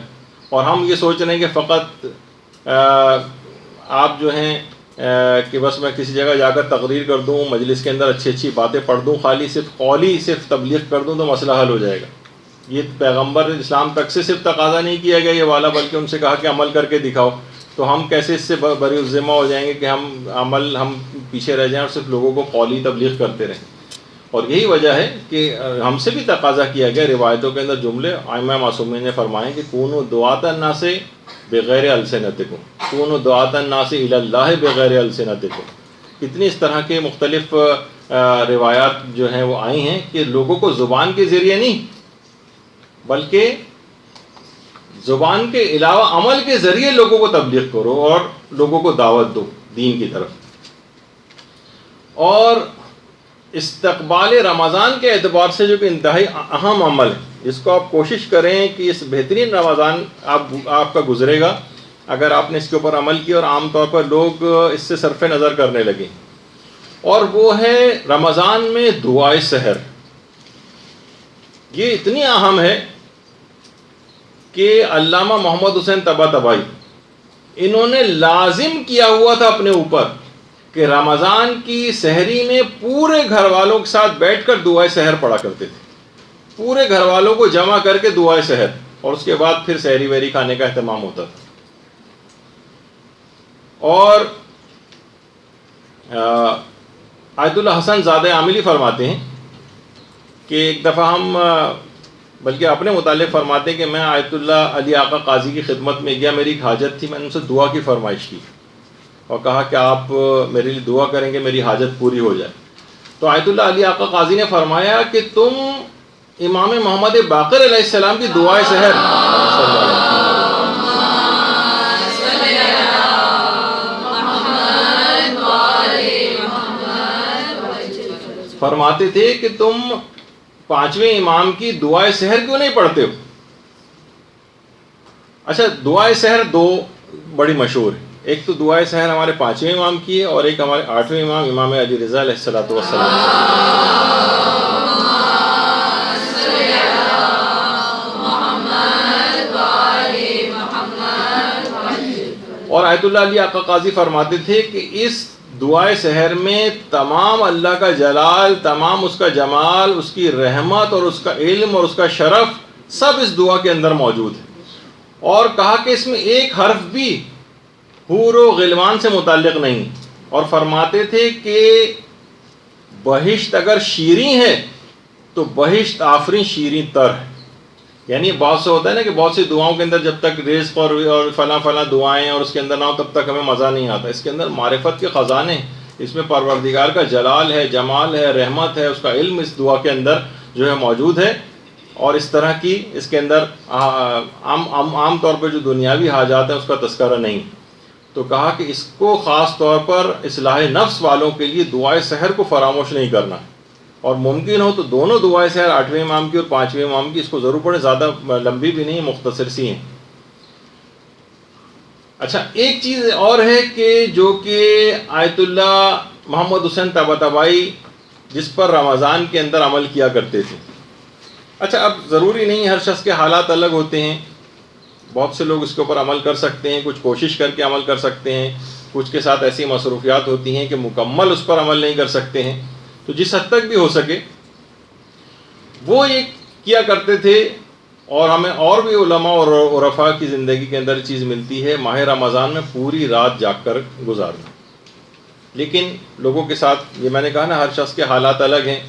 اور ہم یہ سوچ رہے ہیں کہ فقط آپ جو ہیں کہ بس میں کسی جگہ جا کر تقریر کر دوں، مجلس کے اندر اچھی اچھی باتیں پڑھ دوں، خالی صرف قولی صرف تبلیغ کر دوں تو مسئلہ حل ہو جائے گا۔ یہ پیغمبر اسلام تک سے صرف تقاضا نہیں کیا گیا یہ والا، بلکہ ان سے کہا کہ عمل کر کے دکھاؤ۔ تو ہم کیسے اس سے بری الذمہ ہو جائیں گے کہ ہم پیچھے رہ جائیں اور صرف لوگوں کو قولی تبلیغ کرتے رہیں۔ اور یہی وجہ ہے کہ ہم سے بھی تقاضا کیا گیا، روایتوں کے اندر جملے ائمہ معصومین نے فرمائے کہ کونوا دعاۃ الناس بغیر السنتکم، کونوا دعاۃ الناس الی اللہ بغیر السنتکم۔ کتنی اس طرح کے مختلف روایات جو ہیں وہ آئی ہیں کہ لوگوں کو زبان کے ذریعے نہیں بلکہ زبان کے علاوہ عمل کے ذریعے لوگوں کو تبلیغ کرو اور لوگوں کو دعوت دو دین کی طرف۔ اور استقبال رمضان کے اعتبار سے جو کہ انتہائی اہم عمل ہے، اس کو آپ کوشش کریں کہ اس بہترین رمضان آپ کا گزرے گا اگر آپ نے اس کے اوپر عمل کیا، اور عام طور پر لوگ اس سے صرف نظر کرنے لگے، اور وہ ہے رمضان میں دعائے سحر۔ یہ اتنی اہم ہے کہ علامہ محمد حسین طباطبائی انہوں نے لازم کیا ہوا تھا اپنے اوپر کہ رمضان کی سحری میں پورے گھر والوں کے ساتھ بیٹھ کر دعائے سحر پڑھا کرتے تھے، پورے گھر والوں کو جمع کر کے دعائے سحر، اور اس کے بعد پھر سحری وحری کھانے کا اہتمام ہوتا تھا۔ اور آیت اللہ حسن زادہ عاملی فرماتے ہیں کہ ایک دفعہ ہم، بلکہ اپنے متعلق فرماتے ہیں کہ میں آیت اللہ علی آقا قاضی کی خدمت میں گیا، میری ایک حاجت تھی، میں نے ان سے دعا کی فرمائش کی اور کہا کہ آپ میرے لیے دعا کریں گے میری حاجت پوری ہو جائے۔ تو آیت اللہ علی آقا قاضی نے فرمایا کہ تم امام محمد باقر علیہ السلام کی دعائے سحر فرماتے تھے کہ تم پانچویں امام کی دعائے سحر کیوں نہیں پڑھتے ہو؟ اچھا، دعائے سحر دو بڑی مشہور ہے، ایک تو دعائے سحر ہمارے پانچویں امام کی ہے اور ایک ہمارے آٹھویں امام امام علی رضا علیہ السلام۔ اور آیت اللہ علی آقا قاضی فرماتے تھے کہ اس دعائے سحر میں تمام اللہ کا جلال، تمام اس کا جمال، اس کی رحمت اور اس کا علم اور اس کا شرف سب اس دعا کے اندر موجود ہے۔ اور کہا کہ اس میں ایک حرف بھی حور و غلمان سے متعلق نہیں، اور فرماتے تھے کہ بہشت اگر شیریں ہے تو بہشت آفرین شیریں تر ہے۔ یعنی بہت سے ہوتا ہے نا کہ بہت سی دعاؤں کے اندر جب تک رزق اور فلاں فلاں دعائیں اور اس کے اندر نہ ہو تب تک ہمیں مزہ نہیں آتا، اس کے اندر معرفت کے خزانے، اس میں پروردگار کا جلال ہے، جمال ہے، رحمت ہے، اس کا علم اس دعا کے اندر جو ہے موجود ہے۔ اور اس طرح کی اس کے اندر عام طور پہ جو دنیاوی حاجات ہیں اس کا تذکرہ نہیں۔ تو کہا کہ اس کو خاص طور پر اصلاح نفس والوں کے لیے دعائے سحر کو فراموش نہیں کرنا، اور ممکن ہو تو دونوں دعائیں سحر آٹھویں امام کی اور پانچویں امام کی، اس کو ضرور پڑھیں، زیادہ لمبی بھی نہیں، مختصر سی ہیں۔ اچھا، ایک چیز اور ہے کہ جو کہ آیت اللہ محمد حسین طباطبائی جس پر رمضان کے اندر عمل کیا کرتے تھے۔ اچھا، اب ضروری نہیں ہر شخص کے حالات الگ ہوتے ہیں، بہت سے لوگ اس کے اوپر عمل کر سکتے ہیں، کچھ کوشش کر کے عمل کر سکتے ہیں، کچھ کے ساتھ ایسی مصروفیات ہوتی ہیں کہ مکمل اس پر عمل نہیں کر سکتے ہیں۔ تو جس حد تک بھی ہو سکے وہ یہ کیا کرتے تھے، اور ہمیں اور بھی علماء اور عرفاء کی زندگی کے اندر چیز ملتی ہے، ماہ رمضان میں پوری رات جاگ کر گزارنا۔ لیکن لوگوں کے ساتھ، یہ میں نے کہا نا، ہر شخص کے حالات الگ ہیں،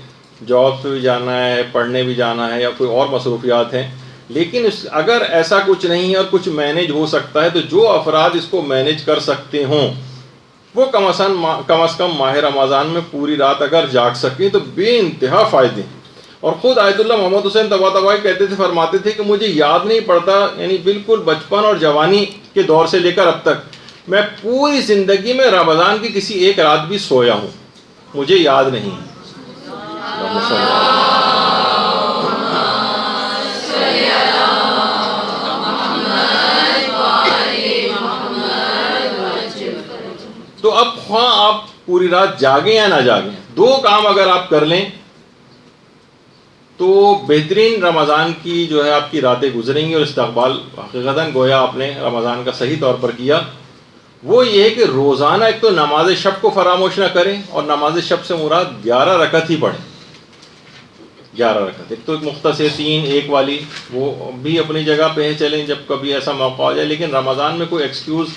جاب پہ بھی جانا ہے، پڑھنے بھی جانا ہے، یا کوئی اور مصروفیات ہیں۔ لیکن اگر ایسا کچھ نہیں ہے اور کچھ مینیج ہو سکتا ہے تو جو افراد اس کو مینیج کر سکتے ہوں وہ کم از کم ماہ رمضان میں پوری رات اگر جاگ سکیں تو بے انتہا فائدے ہیں۔ اور خود آیت اللہ محمد حسین طباطبائی کہتے تھے، فرماتے تھے کہ مجھے یاد نہیں پڑتا، یعنی بالکل بچپن اور جوانی کے دور سے لے کر اب تک میں پوری زندگی میں رمضان کی کسی ایک رات بھی سویا ہوں، مجھے یاد نہیں۔ تو اب خواہ آپ پوری رات جاگیں یا نہ جاگیں، دو کام اگر آپ کر لیں تو بہترین رمضان کی جو ہے آپ کی راتیں گزریں گی، اور استقبال حقیقتاً گویا آپ نے رمضان کا صحیح طور پر کیا۔ وہ یہ ہے کہ روزانہ ایک تو نماز شب کو فراموش نہ کریں، اور نماز شب سے مراد 11 رکعت ہی پڑھیں، 11 رکعت۔ ایک تو ایک مختصر 3 1 والی، وہ بھی اپنی جگہ پہ ہے، چلیں جب کبھی ایسا موقع ہو جائے، لیکن رمضان میں کوئی ایکسکیوز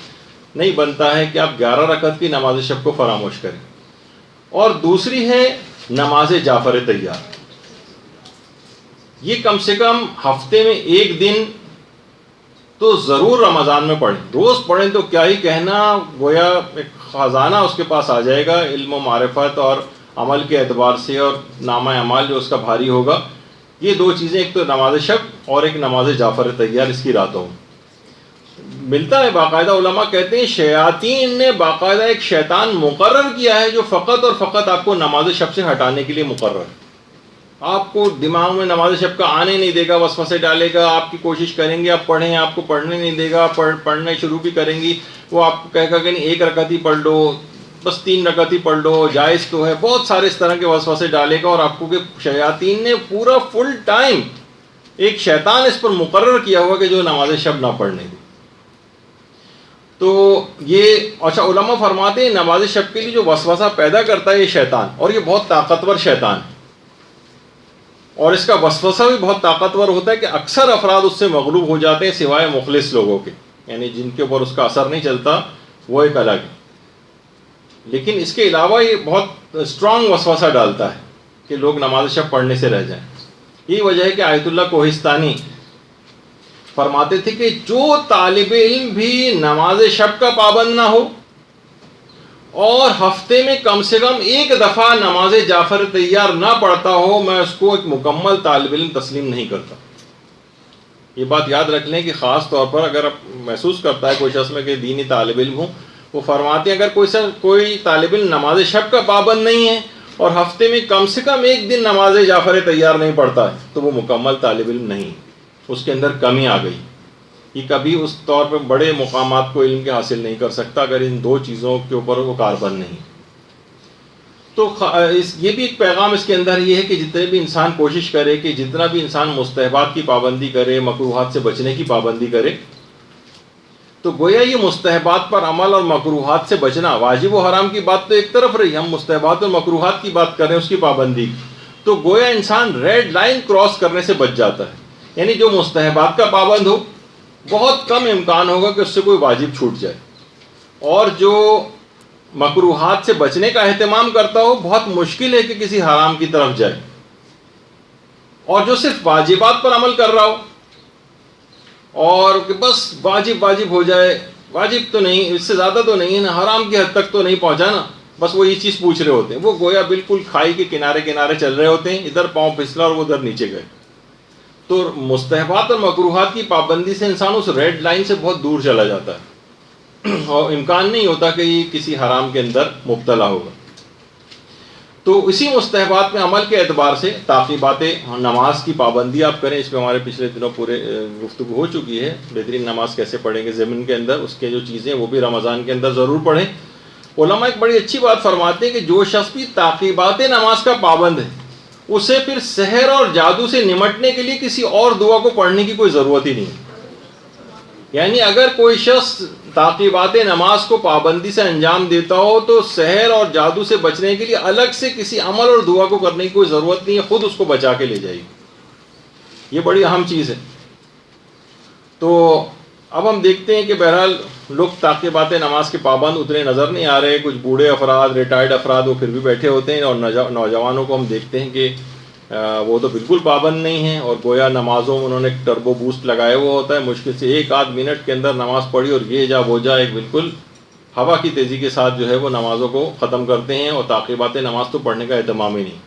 نہیں بنتا ہے کہ آپ 11 رکعت کی نماز شب کو فراموش کریں۔ اور دوسری ہے نماز جعفر طیار، یہ کم سے کم ہفتے میں ایک دن تو ضرور رمضان میں پڑھیں، روز پڑھیں تو کیا ہی کہنا، گویا ایک خزانہ اس کے پاس آ جائے گا علم و معرفت اور عمل کے اعتبار سے، اور نامہ اعمال جو اس کا بھاری ہوگا۔ یہ دو چیزیں، ایک تو نماز شب اور ایک نماز جعفر طیار اس کی راتوں ملتا ہے۔ باقاعدہ علماء کہتے ہیں شیاطین نے باقاعدہ ایک شیطان مقرر کیا ہے جو فقط اور فقط آپ کو نماز شب سے ہٹانے کے لیے مقرر ہے۔ آپ کو دماغ میں نماز شب کا آنے نہیں دے گا، وسوسے ڈالے گا، آپ کی کوشش کریں گے آپ پڑھیں، آپ کو پڑھنے نہیں دے گا، پڑھنے شروع بھی کریں گی، وہ آپ کو کہے گا کہ نہیں 1 رکعت ہی پڑھ لو، بس 3 رکعت ہی پڑھ لو، جائز تو ہے، بہت سارے اس طرح کے وسوسے ڈالے گا، اور آپ کو کہ شیاطین نے پورا فل ٹائم ایک شیطان اس پر مقرر کیا ہوا کہ جو نماز شب نہ پڑھنے دے۔ تو یہ اچھا علماء فرماتے ہیں نماز شب کے لیے جو وسوسہ پیدا کرتا ہے یہ شیطان، اور یہ بہت طاقتور شیطان ہے، اور اس کا وسوسہ بھی بہت طاقتور ہوتا ہے کہ اکثر افراد اس سے مغلوب ہو جاتے ہیں سوائے مخلص لوگوں کے، یعنی جن کے اوپر اس کا اثر نہیں چلتا وہ ایک الگ ہے. لیکن اس کے علاوہ یہ بہت اسٹرانگ وسوسہ ڈالتا ہے کہ لوگ نماز شب پڑھنے سے رہ جائیں. یہی وجہ ہے کہ آیت اللہ کوہستانی فرماتے تھے کہ جو طالب علم بھی نماز شب کا پابند نہ ہو اور ہفتے میں کم سے کم ایک دفعہ نماز جعفر طیار نہ پڑھتا ہو، میں اس کو ایک مکمل طالب علم تسلیم نہیں کرتا. یہ بات یاد رکھ لیں کہ خاص طور پر اگر محسوس کرتا ہے کوئی شخص میں کہ دینی طالب علم ہوں، وہ فرماتے ہیں اگر کوئی طالب علم نماز شب کا پابند نہیں ہے اور ہفتے میں کم سے کم ایک دن نماز جعفر طیار نہیں پڑھتا ہے تو وہ مکمل طالب علم نہیں، اس کے اندر کمی آ گئی. یہ کبھی اس طور پہ بڑے مقامات کو علم کے حاصل نہیں کر سکتا اگر ان دو چیزوں کے اوپر وہ کاربند نہیں. تو یہ بھی ایک پیغام اس کے اندر یہ ہے کہ جتنے بھی انسان کوشش کرے کہ جتنا بھی انسان مستحبات کی پابندی کرے، مکروہات سے بچنے کی پابندی کرے، تو گویا یہ مستحبات پر عمل اور مکروہات سے بچنا، واجب و حرام کی بات تو ایک طرف رہی، ہم مستحبات اور مکروہات کی بات کریں اس کی پابندی کی، تو گویا انسان ریڈ لائن کراس کرنے سے بچ جاتا ہے. یعنی جو مستحبات کا پابند ہو بہت کم امکان ہوگا کہ اس سے کوئی واجب چھوٹ جائے، اور جو مکروہات سے بچنے کا اہتمام کرتا ہو بہت مشکل ہے کہ کسی حرام کی طرف جائے. اور جو صرف واجبات پر عمل کر رہا ہو اور کہ بس واجب ہو جائے، واجب تو نہیں، اس سے زیادہ تو نہیں ہے نا، حرام کی حد تک تو نہیں پہنچا نا، بس وہ یہ چیز پوچھ رہے ہوتے ہیں، وہ گویا بالکل کھائی کے کنارے چل رہے ہوتے ہیں، ادھر پاؤں پھسلا اور وہ ادھر نیچے گئے. تو مستحبات اور مکروہات کی پابندی سے انسان اس ریڈ لائن سے بہت دور چلا جاتا ہے اور امکان نہیں ہوتا کہ یہ کسی حرام کے اندر مبتلا ہوگا. تو اسی مستحبات میں عمل کے اعتبار سے تعقیبات نماز کی پابندی آپ کریں. اس پہ ہمارے پچھلے دنوں پورے گفتگو ہو چکی ہے، بہترین نماز کیسے پڑھیں گے ضمن کے اندر، اس کے جو چیزیں وہ بھی رمضان کے اندر ضرور پڑھیں. علماء ایک بڑی اچھی بات فرماتے ہیں کہ جو شخص بھی تعقیبات نماز کا پابند ہے اسے پھر سحر اور جادو سے نمٹنے کے لیے کسی اور دعا کو پڑھنے کی کوئی ضرورت ہی نہیں. یعنی اگر کوئی شخص تعقیبات نماز کو پابندی سے انجام دیتا ہو تو سحر اور جادو سے بچنے کے لیے الگ سے کسی عمل اور دعا کو کرنے کی کوئی ضرورت نہیں ہے، خود اس کو بچا کے لے جائے گی. یہ بڑی اہم چیز ہے. تو اب ہم دیکھتے ہیں کہ بہرحال لوگ تعقیبات نماز کے پابند اتنے نظر نہیں آ رہے. کچھ بوڑھے افراد، ریٹائرڈ افراد وہ پھر بھی بیٹھے ہوتے ہیں، اور نوجوانوں کو ہم دیکھتے ہیں کہ وہ تو بالکل پابند نہیں ہیں، اور گویا نمازوں میں انہوں نے ٹربو بوسٹ لگایا ہوا ہوتا ہے، مشکل سے ایک آدھ منٹ کے اندر نماز پڑھی اور یہ جا وہ جا، ایک بالکل ہوا کی تیزی کے ساتھ جو ہے وہ نمازوں کو ختم کرتے ہیں، اور تعقیبات نماز تو پڑھنے کا اہتمام ہی نہیں.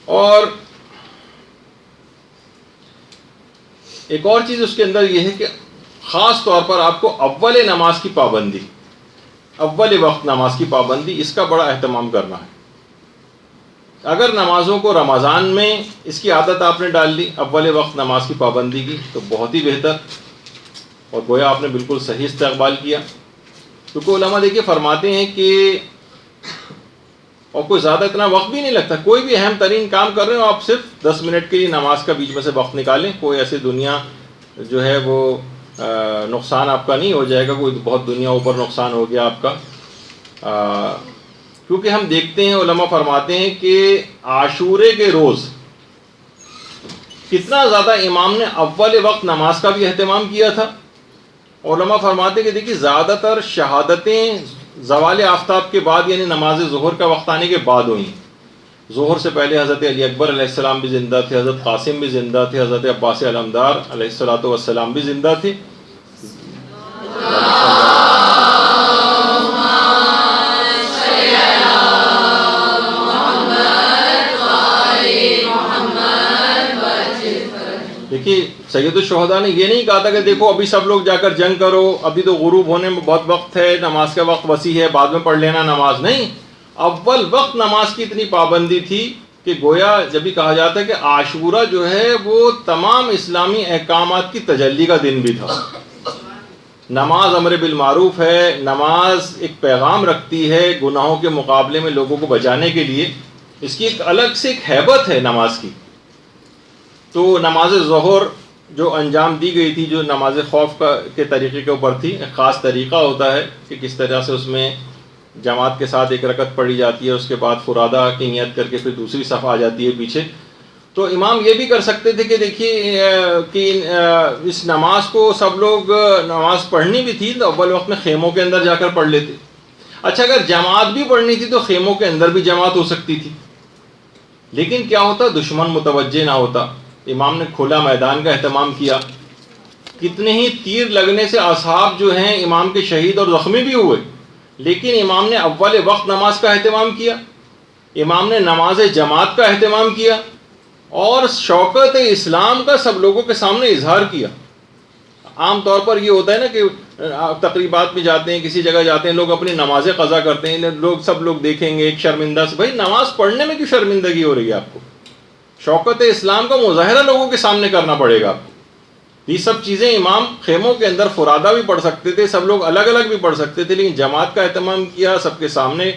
اور ایک اور چیز اس کے اندر یہ ہے کہ خاص طور پر آپ کو اول نماز کی پابندی، اول وقت نماز کی پابندی، اس کا بڑا اہتمام کرنا ہے. اگر نمازوں کو رمضان میں اس کی عادت آپ نے ڈال لی اول وقت نماز کی پابندی کی تو بہت ہی بہتر، اور گویا آپ نے بالکل صحیح استقبال کیا. کیونکہ علماء دیکھیے فرماتے ہیں کہ اور کوئی زیادہ اتنا وقت بھی نہیں لگتا، کوئی بھی اہم ترین کام کر رہے ہو آپ صرف 10 منٹ کے لیے نماز کا بیچ میں سے وقت نکالیں. کوئی ایسی دنیا جو ہے وہ نقصان آپ کا نہیں ہو جائے گا، کوئی بہت دنیا اوپر نقصان ہو گیا آپ کا. کیونکہ ہم دیکھتے ہیں علماء فرماتے ہیں کہ عاشورے کے روز کتنا زیادہ امام نے اول وقت نماز کا بھی اہتمام کیا تھا. علماء فرماتے ہیں کہ دیکھیے زیادہ تر شہادتیں زوال آفتاب کے بعد یعنی نماز ظہر کا وقت آنے کے بعد ہوئی. ظہر سے پہلے حضرت علی اکبر علیہ السلام بھی زندہ تھے، حضرت قاسم بھی زندہ تھے، حضرت عباس علمدار علیہ السلام بھی زندہ تھے. دیکھیے سید الشہداء نے یہ نہیں کہا تھا کہ دیکھو ابھی سب لوگ جا کر جنگ کرو، ابھی تو غروب ہونے میں بہت وقت ہے، نماز کا وقت وسیع ہے، بعد میں پڑھ لینا نماز. نہیں، اول وقت نماز کی اتنی پابندی تھی کہ گویا جب بھی کہا جاتا ہے کہ عاشورہ جو ہے وہ تمام اسلامی احکامات کی تجلی کا دن بھی تھا. نماز امر بالمعروف ہے، نماز ایک پیغام رکھتی ہے گناہوں کے مقابلے میں لوگوں کو بچانے کے لیے، اس کی ایک الگ سے ایک ہیبت ہے نماز کی. تو نماز ظہر جو انجام دی گئی تھی جو نماز خوف کے طریقے کے اوپر تھی. ایک خاص طریقہ ہوتا ہے کہ کس طرح سے اس میں جماعت کے ساتھ ایک رکعت پڑھی جاتی ہے, اس کے بعد فرادہ کی نیت کر کے پھر دوسری صف آ جاتی ہے پیچھے. تو امام یہ بھی کر سکتے تھے کہ دیکھیے کہ اس نماز کو سب لوگ, نماز پڑھنی بھی تھی تو اول وقت میں خیموں کے اندر جا کر پڑھ لیتے. اچھا اگر جماعت بھی پڑھنی تھی تو خیموں کے اندر بھی جماعت ہو سکتی تھی, لیکن کیا ہوتا, دشمن متوجہ نہ ہوتا. امام نے کھلا میدان کا اہتمام کیا. کتنے ہی تیر لگنے سے اصحاب جو ہیں امام کے شہید اور زخمی بھی ہوئے, لیکن امام نے اول وقت نماز کا اہتمام کیا, امام نے نماز جماعت کا اہتمام کیا, اور شوکت اسلام کا سب لوگوں کے سامنے اظہار کیا. عام طور پر یہ ہوتا ہے نا کہ تقریبات میں جاتے ہیں, کسی جگہ جاتے ہیں, لوگ اپنی نمازیں قضا کرتے ہیں, سب لوگ دیکھیں گے ایک شرمندہ سے. بھائی نماز پڑھنے میں کیوں شرمندگی ہو رہی ہے آپ کو؟ شوکت اسلام کا مظاہرہ لوگوں کے سامنے کرنا پڑے گا آپ کو. یہ سب چیزیں امام خیموں کے اندر فرادہ بھی پڑھ سکتے تھے, سب لوگ الگ الگ بھی پڑھ سکتے تھے, لیکن جماعت کا اہتمام کیا, سب کے سامنے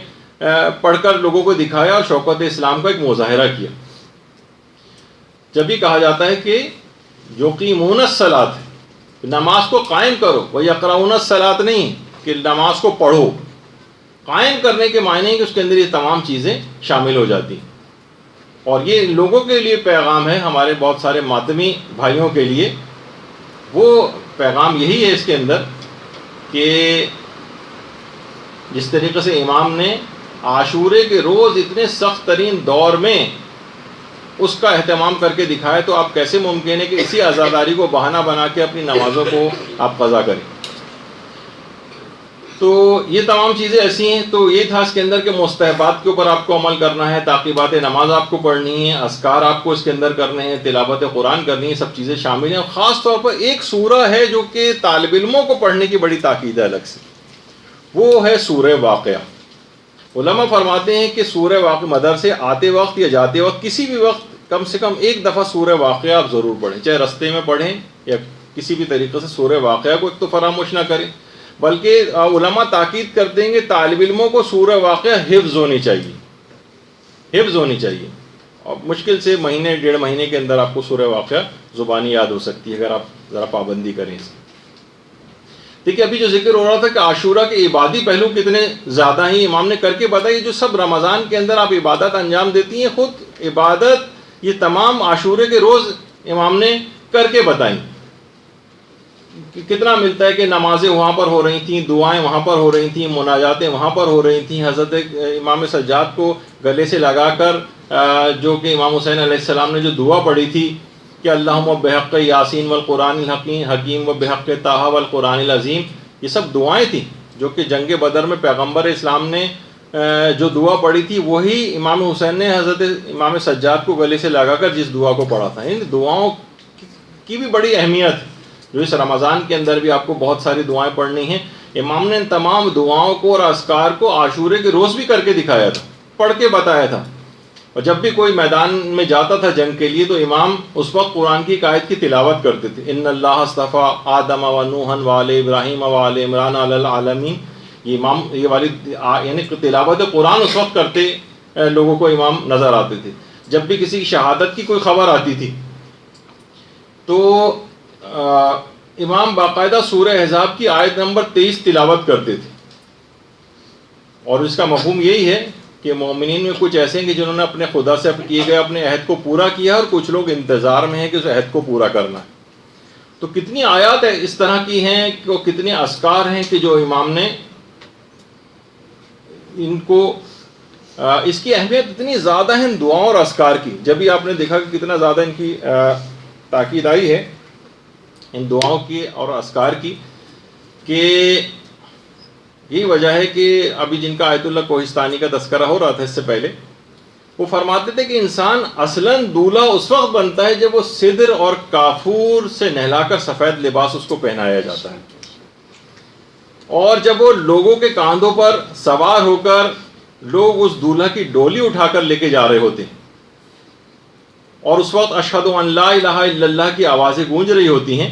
پڑھ کر لوگوں کو دکھایا اور شوکت اسلام کا ایک مظاہرہ کیا. جب بھی کہا جاتا ہے کہ یقیمون الصلاۃ, نماز کو قائم کرو, وہ یقرؤون الصلاۃ نہیں کہ نماز کو پڑھو. قائم کرنے کے معنی ہے کہ اس کے اندر یہ تمام چیزیں شامل ہو جاتی ہیں. اور یہ لوگوں کے لیے پیغام ہے, ہمارے بہت سارے ماتمی بھائیوں کے لیے. وہ پیغام یہی ہے اس کے اندر کہ جس طریقے سے امام نے عاشورے کے روز اتنے سخت ترین دور میں اس کا اہتمام کر کے دکھایا, تو آپ کیسے ممکن ہے کہ اسی عزاداری کو بہانہ بنا کے اپنی نمازوں کو آپ قضا کریں؟ تو یہ تمام چیزیں ایسی ہیں. تو یہ تھا اس کے اندر کہ مستحبات کے اوپر آپ کو عمل کرنا ہے, تعقیبات نماز آپ کو پڑھنی ہے, اذکار آپ کو اس کے اندر کرنے ہیں, تلاوت قرآن کرنی ہے, سب چیزیں شامل ہیں. اور خاص طور پر ایک سورہ ہے جو کہ طالب علموں کو پڑھنے کی بڑی تاکید ہے الگ سے, وہ ہے سورہ واقعہ. علماء فرماتے ہیں کہ سورہ واقعہ مدرسے آتے وقت یا جاتے وقت کسی بھی وقت کم سے کم ایک دفعہ سورہ واقعہ آپ ضرور پڑھیں, چاہے رستے میں پڑھیں یا کسی بھی طریقے سے سورہ واقعہ کو ایک تو فراموش نہ کریں. بلکہ علماء تاکید کر دیں گے طالب علموں کو سورہ واقعہ حفظ ہونی چاہیے, حفظ ہونی چاہیے. اور مشکل سے مہینے ڈیڑھ مہینے کے اندر آپ کو سورہ واقعہ زبانی یاد ہو سکتی ہے اگر آپ ذرا پابندی کریں اس. دیکھیے ابھی جو ذکر ہو رہا تھا کہ عاشورہ کے عبادی پہلو کتنے زیادہ ہیں, امام نے کر کے بتائی. جو سب رمضان کے اندر آپ عبادت انجام دیتی ہیں, خود عبادت یہ تمام عاشورے کے روز امام نے کر کے بتائیں. کتنا ملتا ہے کہ نمازیں وہاں پر ہو رہی تھیں, دعائیں وہاں پر ہو رہی تھیں, مناجاتیں وہاں پر ہو رہی تھیں. حضرت امام سجاد کو گلے سے لگا کر جو کہ امام حسین علیہ السلام نے جو دعا پڑھی تھی کہ اللہم بحق یاسین والقرآن الحکیم و بحق طٰہٰ والقرآن العظیم, یہ سب دعائیں تھیں جو کہ جنگ بدر میں پیغمبر اسلام نے جو دعا پڑھی تھی وہی امام حسین نے حضرت امام سجاد کو گلے سے لگا کر جس دعا کو پڑھا تھا. ان دعاؤں کی بھی بڑی اہمیت ہے, جو اس رمضان کے اندر بھی آپ کو بہت ساری دعائیں پڑھنی ہیں. امام نے ان تمام دعاؤں کو اور اذکار کو عاشورے کے روز بھی کر کے دکھایا تھا, پڑھ کے بتایا تھا. اور جب بھی کوئی میدان میں جاتا تھا جنگ کے لیے تو امام اس وقت قرآن کی ایک آیت کی تلاوت کرتے تھے, ان اللہ اصطفیٰ آدم و نوحا و آل ابراہیم و آل عمران علی العالمین. یہ امام یہ والی یعنی تلاوت قرآن اس وقت کرتے لوگوں کو امام نظر آتے تھے. جب بھی کسی کی شہادت کی کوئی خبر آتی تھی تو امام باقاعدہ سورہ احزاب کی آیت نمبر 23 تلاوت کرتے تھے. اور اس کا مفہوم یہی ہے کہ مومنین میں کچھ ایسے ہیں کہ جنہوں نے اپنے خدا سے کیے گئے اپنے عہد کو پورا کیا, اور کچھ لوگ انتظار میں ہیں کہ اس عہد کو پورا کرنا ہے. تو کتنی آیات اس طرح کی ہیں, کتنے اذکار ہیں کہ جو امام نے ان کو اس کی اہمیت اتنی زیادہ ہے ان دعاؤں اور اذکار کی. جب بھی آپ نے دیکھا کہ کتنا زیادہ ان کی تاکید آئی ہے ان دعاؤں کی اور اذکار کی, کہ یہی وجہ ہے کہ ابھی جن کا آیت اللہ کوہستانی کا تذکرہ ہو رہا تھا اس سے پہلے, وہ فرماتے تھے کہ انسان اصلاً دولہا اس وقت بنتا ہے جب وہ سدر اور کافور سے نہلا کر سفید لباس اس کو پہنایا جاتا ہے, اور جب وہ لوگوں کے کاندھوں پر سوار ہو کر لوگ اس دولہا کی ڈولی اٹھا کر لے کے جا رہے ہوتے ہیں, اور اس وقت اشہد ان لا الہ الا اللہ کی آوازیں گونج رہی ہوتی ہیں.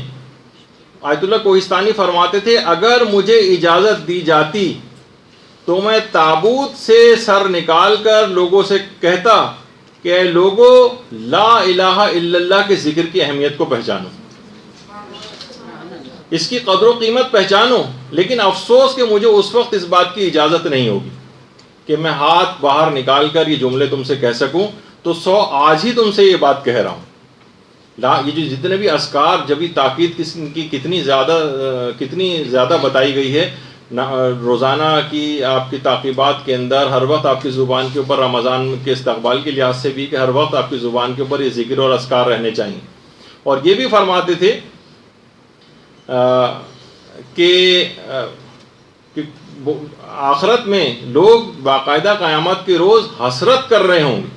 آیت اللہ کوہستانی فرماتے تھے اگر مجھے اجازت دی جاتی تو میں تابوت سے سر نکال کر لوگوں سے کہتا کہ اے لوگوں لا الہ الا اللہ کے ذکر کی اہمیت کو پہچانو. اس کی قدر و قیمت پہچانو. لیکن افسوس کہ مجھے اس وقت اس بات کی اجازت نہیں ہوگی کہ میں ہاتھ باہر نکال کر یہ جملے تم سے کہہ سکوں. تو آج ہی تم سے یہ بات کہہ رہا ہوں. یہ جو جتنے بھی اذکار جبھی تاکید کی کتنی زیادہ بتائی گئی ہے روزانہ کی آپ کی تعقیبات کے اندر. ہر وقت آپ کی زبان کے اوپر رمضان کے استقبال کے لحاظ سے بھی کہ ہر وقت آپ کی زبان کے اوپر یہ ذکر اور اذکار رہنے چاہیے. اور یہ بھی فرماتے تھے کہ آخرت میں لوگ باقاعدہ قیامت کے روز حسرت کر رہے ہوں گے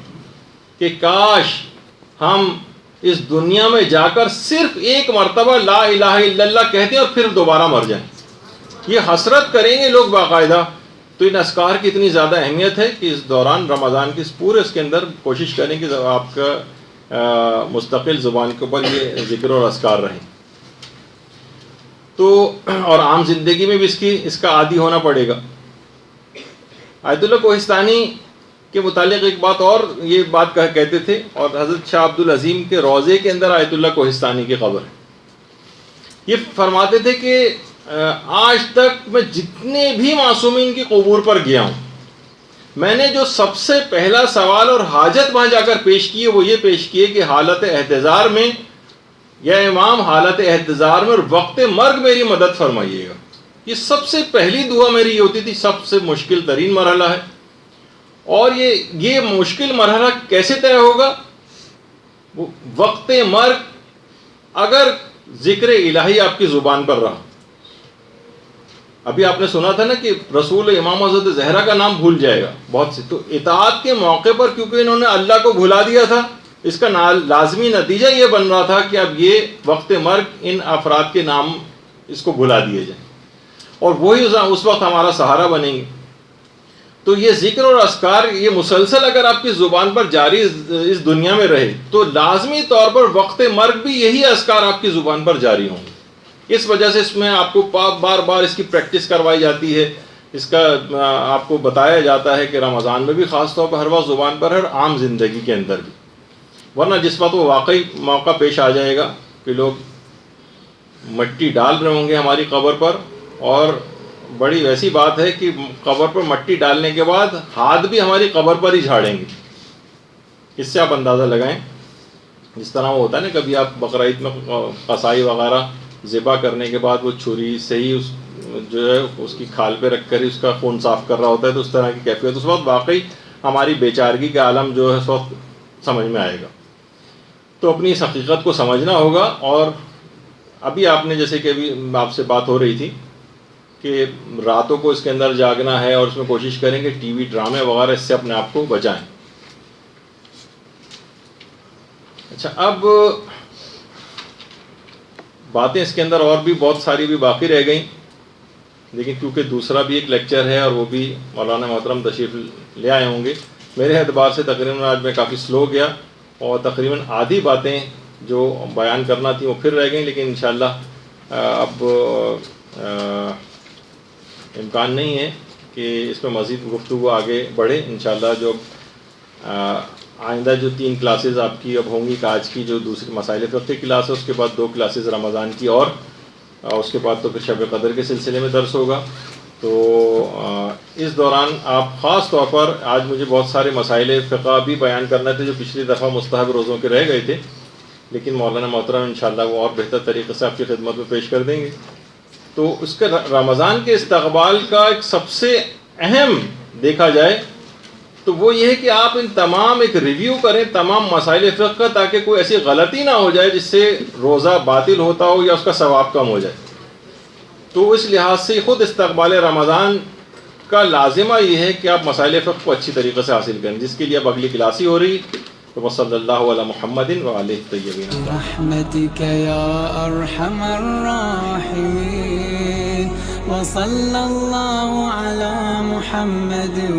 کہ کاش ہم اس دنیا میں جا کر صرف ایک مرتبہ لا الہ الا اللہ کہتے ہیں اور پھر دوبارہ مر جائیں. یہ حسرت کریں گے لوگ باقاعدہ. تو ان اذکار کی اتنی زیادہ اہمیت ہے کہ اس دوران رمضان کی پورے اس کے اندر کوشش کریں کہ آپ کا مستقل زبان کے اوپر یہ ذکر اور اذکار رہیں. تو اور عام زندگی میں بھی اس کا عادی ہونا پڑے گا. آیت اللہ کوہستانی کے متعلق ایک بات اور یہ بات کہتے تھے, اور حضرت شاہ عبد العظیم کے روضے کے اندر آیت اللہ کوہستانی کی قبر ہے. یہ فرماتے تھے کہ آج تک میں جتنے بھی معصومین کی قبور پر گیا ہوں, میں نے جو سب سے پہلا سوال اور حاجت وہاں جا کر پیش کی ہے وہ یہ پیش کی ہے کہ حالت احتضار میں یا امام حالت احتضار میں اور وقت مرگ میری مدد فرمائیے گا. یہ سب سے پہلی دعا میری یہ ہوتی تھی. سب سے مشکل ترین مرحلہ ہے, اور یہ مشکل مرحلہ کیسے طے ہوگا؟ وقت مرگ اگر ذکر الہی آپ کی زبان پر رہا. ابھی آپ نے سنا تھا نا کہ رسول امام حضرت زہرا کا نام بھول جائے گا بہت سے. تو اطاعت کے موقع پر کیونکہ انہوں نے اللہ کو بھلا دیا تھا, اس کا لازمی نتیجہ یہ بن رہا تھا کہ اب یہ وقت مرگ ان افراد کے نام اس کو بھلا دیے جائیں, اور وہی اس وقت ہمارا سہارا بنیں گے. تو یہ ذکر اور اذکار یہ مسلسل اگر آپ کی زبان پر جاری اس دنیا میں رہے تو لازمی طور پر وقت مرگ بھی یہی اذکار آپ کی زبان پر جاری ہوں گے. اس وجہ سے اس میں آپ کو بار بار اس کی پریکٹس کروائی جاتی ہے. اس کا آپ کو بتایا جاتا ہے کہ رمضان میں بھی خاص طور پر ہر وقت زبان پر, ہر عام زندگی کے اندر بھی. ورنہ جس وقت وہ واقعی موقع پیش آ جائے گا کہ لوگ مٹی ڈال رہے ہوں گے ہماری قبر پر, اور بڑی ویسی بات ہے کہ قبر پر مٹی ڈالنے کے بعد ہاتھ بھی ہماری قبر پر ہی جھاڑیں گے. اس سے آپ اندازہ لگائیں جس طرح وہ ہوتا ہے نا, کبھی آپ بقرعید میں قصائی وغیرہ ذبح کرنے کے بعد وہ چھری سے ہی جو ہے اس کی کھال پہ رکھ کر ہی اس کا خون صاف کر رہا ہوتا ہے, تو اس طرح کی کیفیت اس وقت واقعی ہماری بیچارگی کا عالم جو ہے اس وقت سمجھ میں آئے گا. تو اپنی اس حقیقت کو سمجھنا ہوگا. اور ابھی آپ نے جیسے کہ ابھی آپ سے بات ہو رہی تھی کہ راتوں کو اس کے اندر جاگنا ہے, اور اس میں کوشش کریں کہ ٹی وی ڈرامے وغیرہ اس سے اپنے آپ کو بچائیں. اچھا, اب باتیں اس کے اندر اور بھی بہت ساری بھی باقی رہ گئیں, لیکن کیونکہ دوسرا بھی ایک لیکچر ہے اور وہ بھی مولانا محترم تشریف لے آئے ہوں گے. میرے اعتبار سے تقریباً آج میں کافی سلو گیا, اور تقریباً آدھی باتیں جو بیان کرنا تھی وہ پھر رہ گئیں, لیکن انشاءاللہ اب امکان نہیں ہے کہ اس میں مزید گفتگو آگے بڑھے. انشاءاللہ جو آئندہ جو 3 کلاسز آپ کی اب ہوں گی, کہ آج کی جو دوسری مسائل فقہ کی کلاس ہے, اس کے بعد 2 کلاسز رمضان کی, اور اس کے بعد تو پھر شب قدر کے سلسلے میں درس ہوگا. تو اس دوران آپ خاص طور پر آج مجھے بہت سارے مسائل فقہ بھی بیان کرنا تھے جو پچھلی دفعہ مستحب روزوں کے رہ گئے تھے, لیکن مولانا محترم انشاءاللہ وہ اور بہتر طریقے سے آپ کی خدمت میں پیش کر دیں گے. تو اس کے رمضان کے استقبال کا ایک سب سے اہم دیکھا جائے تو وہ یہ ہے کہ آپ ان تمام ایک ریویو کریں تمام مسائل فقہ کا, تاکہ کوئی ایسی غلطی نہ ہو جائے جس سے روزہ باطل ہوتا ہو یا اس کا ثواب کم ہو جائے. تو اس لحاظ سے خود استقبال رمضان کا لازمہ یہ ہے کہ آپ مسائل فقہ کو اچھی طریقے سے حاصل کریں, جس کے لیے اب اگلی کلاس ہی ہو رہی. تو صلی اللہ علی محمد و آلہ الطیبین برحمتک یا ارحم الراحمین وصلی اللہ علی محمد و